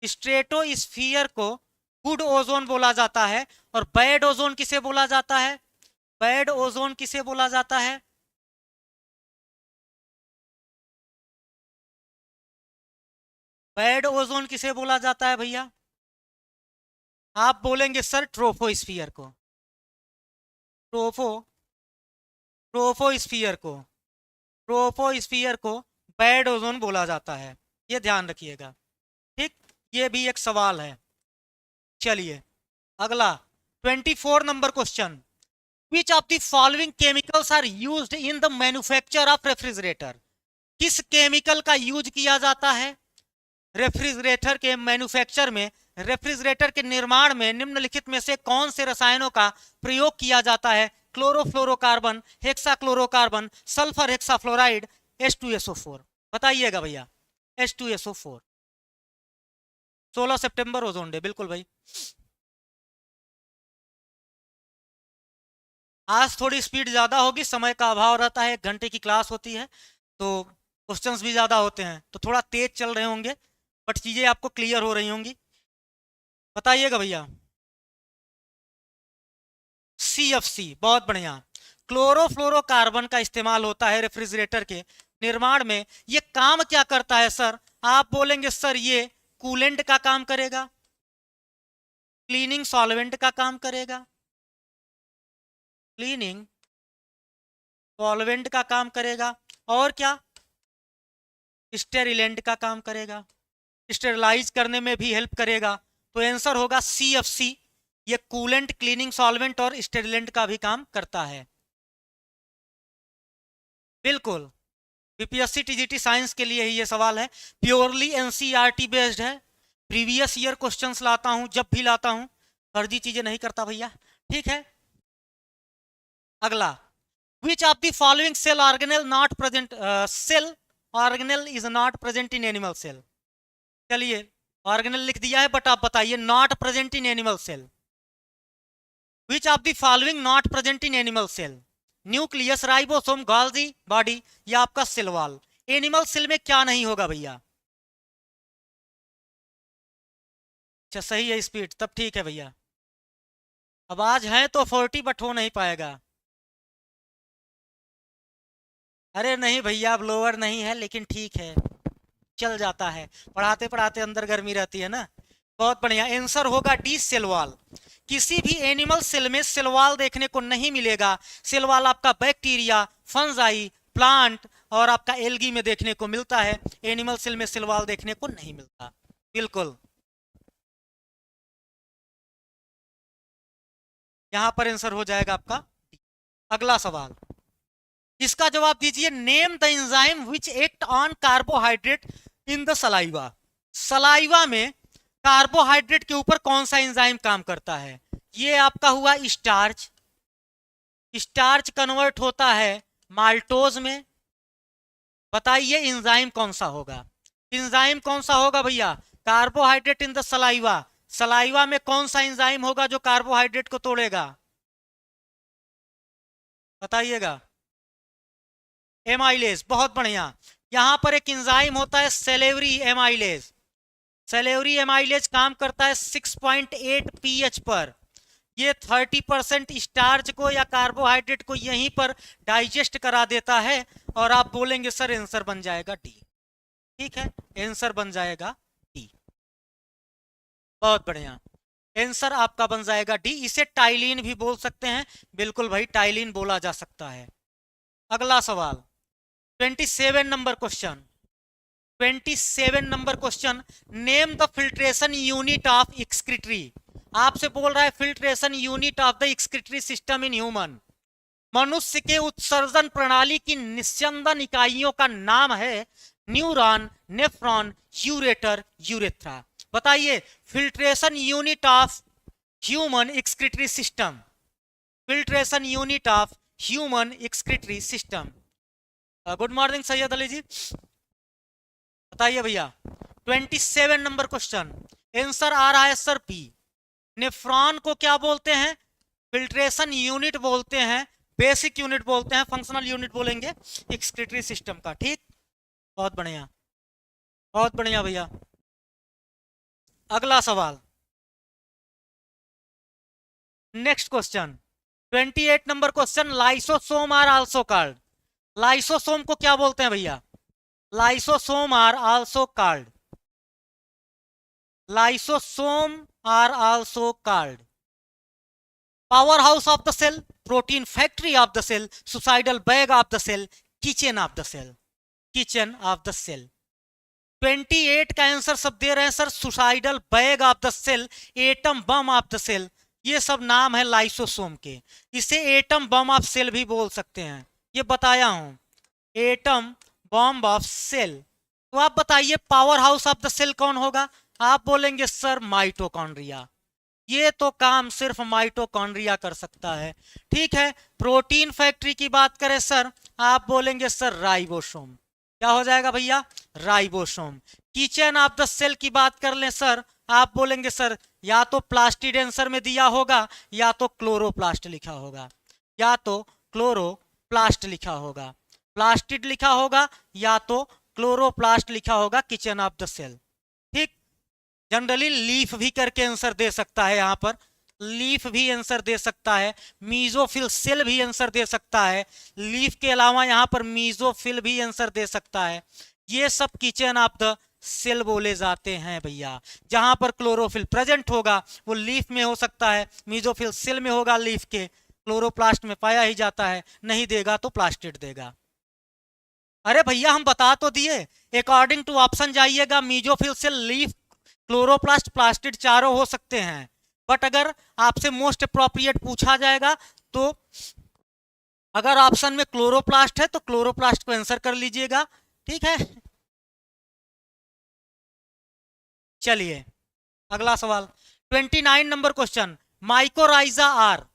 A: स्ट्रेटोस्फियर को गुड ओजोन बोला जाता है। और बैड ओजोन किसे बोला जाता है, बैड ओजोन किसे बोला जाता है, बैड ओजोन किसे बोला जाता है भैया, आप बोलेंगे सर ट्रोपोस्फियर को, ट्रोफो ट्रोपोस्फियर को, ट्रोपोस्फियर को बैड ओजोन बोला जाता है, ये ध्यान रखिएगा। ठीक, ये भी एक सवाल है। चलिए अगला 24 नंबर question, which of the following chemicals are used in the manufacture of refrigerator, किस केमिकल का यूज किया जाता है रेफ्रिजरेटर के मैन्युफैक्चर में, रेफ्रिजरेटर के निर्माण में निम्नलिखित में से कौन से रसायनों का प्रयोग किया जाता है, क्लोरोफ्लोरोकार्बन, हेक्साक्लोरोकार्बन, सल्फर हेक्साफ्लोराइड, H2SO4, बताइएगा भैया। H2SO4, 16 सितंबर ओजोन डे, बिल्कुल भाई। आज थोड़ी स्पीड ज्यादा होगी, समय का अभाव रहता है, 1 घंटे की क्लास होती है तो क्वेश्चंस भी ज्यादा होते हैं, तो थोड़ा तेज चल रहे होंगे, बट चीजें आपको क्लियर हो रही होंगी। बताइएगा भैया। CFC, बहुत बढ़िया। क्लोरोफ्लोरोकार्बन का इस्तेमाल होता है रेफ्रिजरेटर के निर्माण में। ये काम क्या करता है सर, आप बोलेंगे सर ये कूलेंट का काम करेगा, क्लीनिंग सॉल्वेंट का काम करेगा, क्लीनिंग सॉल्वेंट का काम करेगा, और क्या, स्टेरिलेंट का काम करेगा, स्टेरिलाइज करने में भी हेल्प करेगा। तो आंसर होगा CFC, ये कूलेंट, क्लीनिंग सॉल्वेंट और स्टेरिलेंट का भी काम करता है, बिल्कुल। बीपीएससी टीजीटी साइंस के लिए ही ये सवाल है, प्योरली एनसीईआरटी बेस्ड है, प्रीवियस ईयर क्वेश्चंस लाता हूं, जब भी लाता हूं, फर्जी चीजें नहीं करता भैया, ठीक है। अगला, which of the following cell organelle not present, cell organelle is not present in animal cell, चलिए ऑर्गेनेल लिख दिया है, बट आप बताइए not present in animal cell, which of the following not present in animal cell, nucleus, ribosome, Golgi body, या आपका cell wall. Animal cell में क्या नहीं होगा भैया, अच्छा सही है स्पीड, तब ठीक है भैया। अब आज है तो 40 बट हो नहीं पाएगा, अरे नहीं भैया अब लोअर नहीं है, लेकिन ठीक है चल जाता है, पढ़ाते पढ़ाते अंदर गर्मी रहती है ना। बहुत बढ़िया, आंसर होगा डी, सेल वॉल। किसी भी एनिमल सेल में सेल वॉल देखने को नहीं मिलेगा, सेल वॉल आपका बैक्टीरिया, फंजाई, प्लांट और आपका एल्गी में देखने को मिलता है, एनिमल सेल में सेल वॉल देखने को नहीं मिलता, बिल्कुल। यहां पर आंसर हो जाएगा आपका। अगला सवाल, इसका जवाब दीजिए, name the enzyme which act on carbohydrate in the saliva. Saliva में कार्बोहाइड्रेट के ऊपर कौन सा एंजाइम काम करता है? ये आपका हुआ स्टार्च। स्टार्च कन्वर्ट होता है माल्टोज में। बताइए एंजाइम कौन सा होगा? एंजाइम कौन सा होगा भैया? Carbohydrate in the saliva. Saliva में कौन सा एंजाइम होगा जो कार्बोहाइड्रेट को तोड़ेगा? बताइएगा। एमाइलेज, बहुत बढ़िया। यहां पर एक एंजाइम होता है सेलेवरी एमाइलेज। सेलेवरी एमाइलेज काम करता है 6.8 pH पर। ये 30% स्टार्च को या कार्बोहाइड्रेट को यहीं पर डाइजेस्ट करा देता है और आप बोलेंगे सर आंसर बन जाएगा डी। ठीक है, आंसर बन जाएगा डी। बहुत बढ़िया, आंसर आपका बन जाएगा डी। इसे टाइलिन भी बोल सकते हैं। बिल्कुल भाई, टाइलिन बोला जा सकता है। अगला सवाल 27 number question. 27 number question, name the filtration unit of excretory. आपसे बोल रहा है filtration unit of the excretory system in human. मनुष्य के उत्सर्जन प्रणाली की निस्यंदन इकाइयों का नाम है न्यूरॉन, नेफ्रॉन, यूरेटर, यूरेथ्रा। बताइए filtration unit of human excretory system. Filtration unit of human excretory system. Good morning Syed Ali ji, बताइए भैया। 27 नंबर क्वेश्चन, आंसर आ रहा है सर पी। नेफ्रॉन को क्या बोलते हैं? फिल्ट्रेशन यूनिट बोलते हैं, बेसिक यूनिट बोलते हैं, फंक्शनल यूनिट बोलेंगे एक्सक्रीटरी सिस्टम का। ठीक, बहुत बढ़िया, बहुत बढ़िया भैया। अगला सवाल, नेक्स्ट क्वेश्चन 28 नंबर क्वेश्चन, lysosome are also called. Lysosome को क्या बोलते हैं भैया? Lysosome are also called. Lysosome are also called power house of the cell, protein factory of the cell, suicidal bag of the cell, kitchen of the cell. Kitchen of the cell. 28 का answer सब दे रहे हैं sir, suicidal bag of the cell, atom bomb of the cell. ये सब नाम है lysosome के। इसे एटम बम ऑफ सेल भी बोल सकते हैं, ये बताया हूं, एटम बॉम्ब ऑफ सेल। तो आप बताइए power house of the cell कौन होगा? आप बोलेंगे सर माइटोकॉन्ड्रिया। ये तो काम सिर्फ माइटोकॉन्ड्रिया कर सकता है। ठीक है, प्रोटीन फैक्ट्री की बात करें सर, आप बोलेंगे सर राइबोसोम। क्या हो जाएगा भैया? Ribosome. Kitchen of the cell की बात कर लें सर, आप बोलेंगे सर या तो प्लास्टिड आंसर में दिया होगा या तो क्लोरोप्लास्ट लिखा होगा, या तो क्लोरोप्लास्ट लिखा होगा, प्लास्टिड लिखा होगा या तो क्लोरोप्लास्ट लिखा होगा किचन ऑफ द सेल। ठीक, जनरली लीफ भी करके आंसर दे सकता है, यहां पर लीफ भी आंसर दे सकता है, मीजोफिल सेल भी आंसर दे सकता है, लीफ के अलावा यहां पर मीजोफिल भी आंसर दे सकता है। ये सब किचन ऑफ द सेल बोले जाते हैं भैया। जहां पर क्लोरोफिल प्रेजेंट होगा वो लीफ में हो सकता है, मीजोफिल सेल में होगा लीफ के, क्लोरोप्लास्ट में पाया ही जाता है, नहीं देगा तो प्लास्टिड देगा। अरे भैया हम बता तो दिए, अकॉर्डिंग टू ऑप्शन जाइएगा, mesophyll cell, leaf, chloroplast, plastid चारों हो सकते हैं। बट अगर आपसे मोस्ट अप्रोप्रिएट पूछा जाएगा तो अगर ऑप्शन में क्लोरोप्लास्ट है तो क्लोरोप्लास्ट को आंसर कर लीजिएगा। ठीक है, चलिए अगला सवाल 29 number question, mycorrhiza are.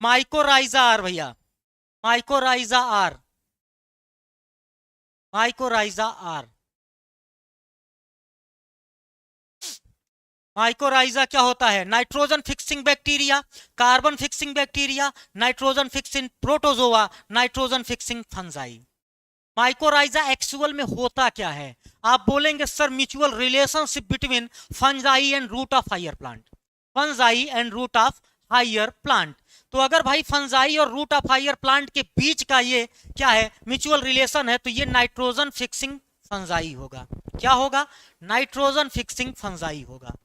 A: Mycorrhiza are भैया, mycorrhiza are, mycorrhiza are. Mycorrhiza क्या होता है? Nitrogen fixing bacteria, carbon fixing bacteria, nitrogen fixing protozoa, nitrogen fixing fungi. Mycorrhiza actual में होता क्या है? आप बोलेंगे sir mutual relationship between fungi and root of higher plant. Fungi and root of higher plant. तो अगर भाई फंजाई और रूट ऑफ हायर प्लांट के बीच का ये क्या है, म्यूचुअल रिलेशन है, तो ये नाइट्रोजन फिक्सिंग फंजाई होगा। क्या होगा? नाइट्रोजन फिक्सिंग फंजाई होगा।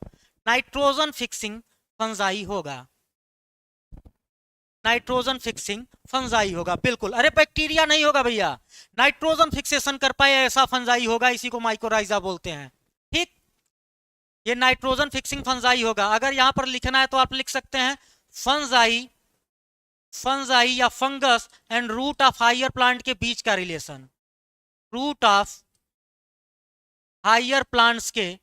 A: नाइट्रोजन फिक्सिंग फंजाई होगा, नाइट्रोजन फिक्सिंग फंजाई होगा, बिल्कुल। अरे बैक्टीरिया नहीं होगा भैया, नाइट्रोजन फिक्सेशन कर पाए ऐसा फंजाई होगा, इसी को माइकोराइजा बोलते हैं। ठीक, ये नाइट्रोजन फिक्सिंग फंजाई होगा। अगर यहां पर लिखना है तो आप लिख सकते हैं फंजाई फंजाई या fungus and root of higher plant के बीच का relation, root of higher plants के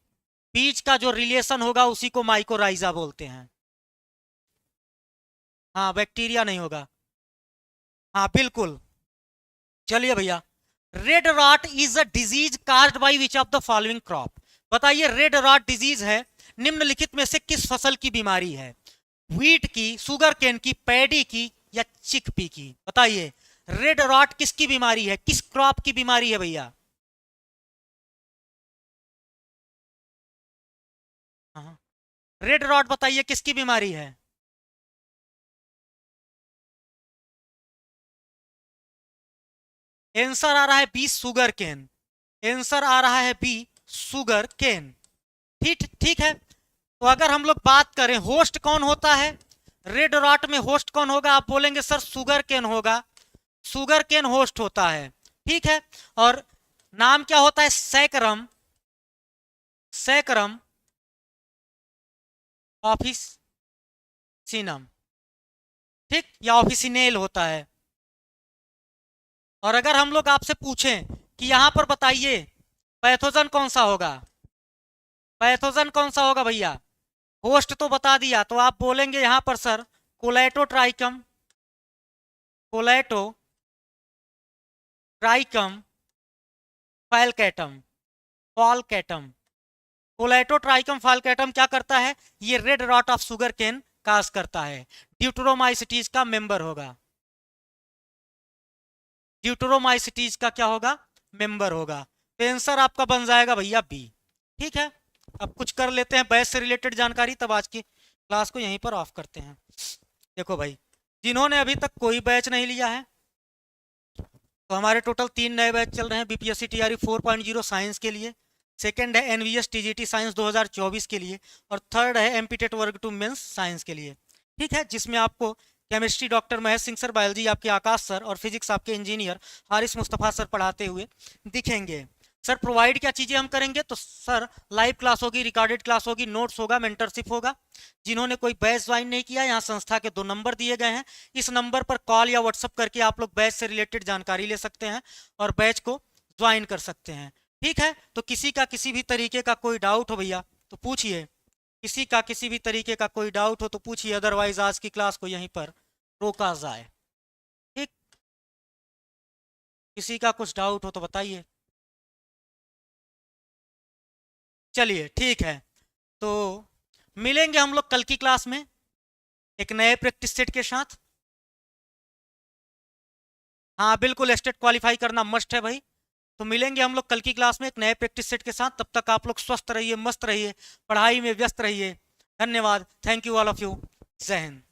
A: बीच का जो रिलेशन होगा उसी को माइकोराइजा बोलते हैं। हाँ, बैक्टीरिया नहीं होगा। हाँ बिल्कुल। चलिए भैया, red rot is a disease caused by which of the following crop. बताइए, रेड रॉट डिजीज है निम्नलिखित में से किस फसल की बीमारी है? व्हीट की, सुगर केन की, पैडी की या चिकपी की? बताइए, रेड रॉट किसकी बीमारी है, किस क्रॉप की बीमारी है भैया? हाँ, रेड रॉट बताइए किसकी बीमारी है? आंसर आ रहा है बी, सुगर केन। आंसर आ रहा है बी, सुगर केन। ठीक ठीक है। तो अगर हम लोग बात करें होस्ट कौन होता है रेड रॉट में, होस्ट कौन होगा? आप बोलेंगे सर सुगर केन होगा, सुगर केन होस्ट होता है। ठीक है। और नाम क्या होता है? सैकरम, सैकरम ऑफिसिनम, ठीक, या ऑफिसिनेल होता है। और अगर हम लोग आपसे पूछें कि यहां पर बताइए पैथोजन कौन सा होगा, पैथोजन कौन सा होगा भैया? होस्ट तो बता दिया, तो आप बोलेंगे यहां पर sir Colletotrichum, Colletotrichum falcatum, falcatum. Colletotrichum falcatum क्या करता है? ये red rot of sugarcane cause करता है। ड्यूटरोमाइसिटीज का मेंबर होगा, ड्यूटरोमाइसिटीज का क्या होगा? मेंबर होगा। तो आंसर आपका बन जाएगा भैया बी। ठीक है। अब कुछ कर लेते हैं बैच से रिलेटेड जानकारी, तब आज की क्लास को यहीं पर ऑफ करते हैं। देखो भाई, जिन्होंने अभी तक कोई बैच नहीं लिया है, तो हमारे टोटल 3 नए बैच चल रहे हैं बीपीएससी टीआरई 4.0 साइंस के लिए, सेकंड है एनवीएस टीजीटी साइंस 2024 के लिए, और थर्ड है एमपीटेट वर्ग 2 मेंस साइंस के लिए। ठीक है, जिसमें आपको chemistry doctor Mahesh Singh sir, biology आपके आकाश सर, और फिजिक्स आपके इंजीनियर हारिस मुस्तफ़ा सर पढ़ाते हुए दिखेंगे। सर प्रोवाइड क्या चीज़ें हम करेंगे? तो सर लाइव क्लास होगी, रिकॉर्डेड क्लास होगी, नोट्स होगा, मेंटरशिप होगा। जिन्होंने कोई बैच ज्वाइन नहीं किया, यहाँ संस्था के 2 नंबर दिए गए हैं, इस नंबर पर कॉल या व्हाट्सअप करके आप लोग बैच से रिलेटेड जानकारी ले सकते हैं और बैच को ज्वाइन कर सकते हैं। ठीक है। तो किसी का किसी भी तरीके का कोई डाउट हो भैया तो पूछिए, किसी का किसी भी तरीके का कोई डाउट हो तो पूछिए, अदरवाइज आज की क्लास को यहीं पर रोका जाए। ठीक, किसी का कुछ डाउट हो तो बताइए। चलिए ठीक है, तो मिलेंगे हम लोग कल की क्लास में एक नए प्रैक्टिस सेट के साथ। हाँ बिल्कुल, स्टेट क्वालिफाई करना मस्ट है भाई। तो मिलेंगे हम लोग कल की क्लास में एक नए प्रैक्टिस सेट के साथ। तब तक आप लोग स्वस्थ रहिए, मस्त रहिए, पढ़ाई में व्यस्त रहिए। धन्यवाद। Thank you all of you. जय हिंद।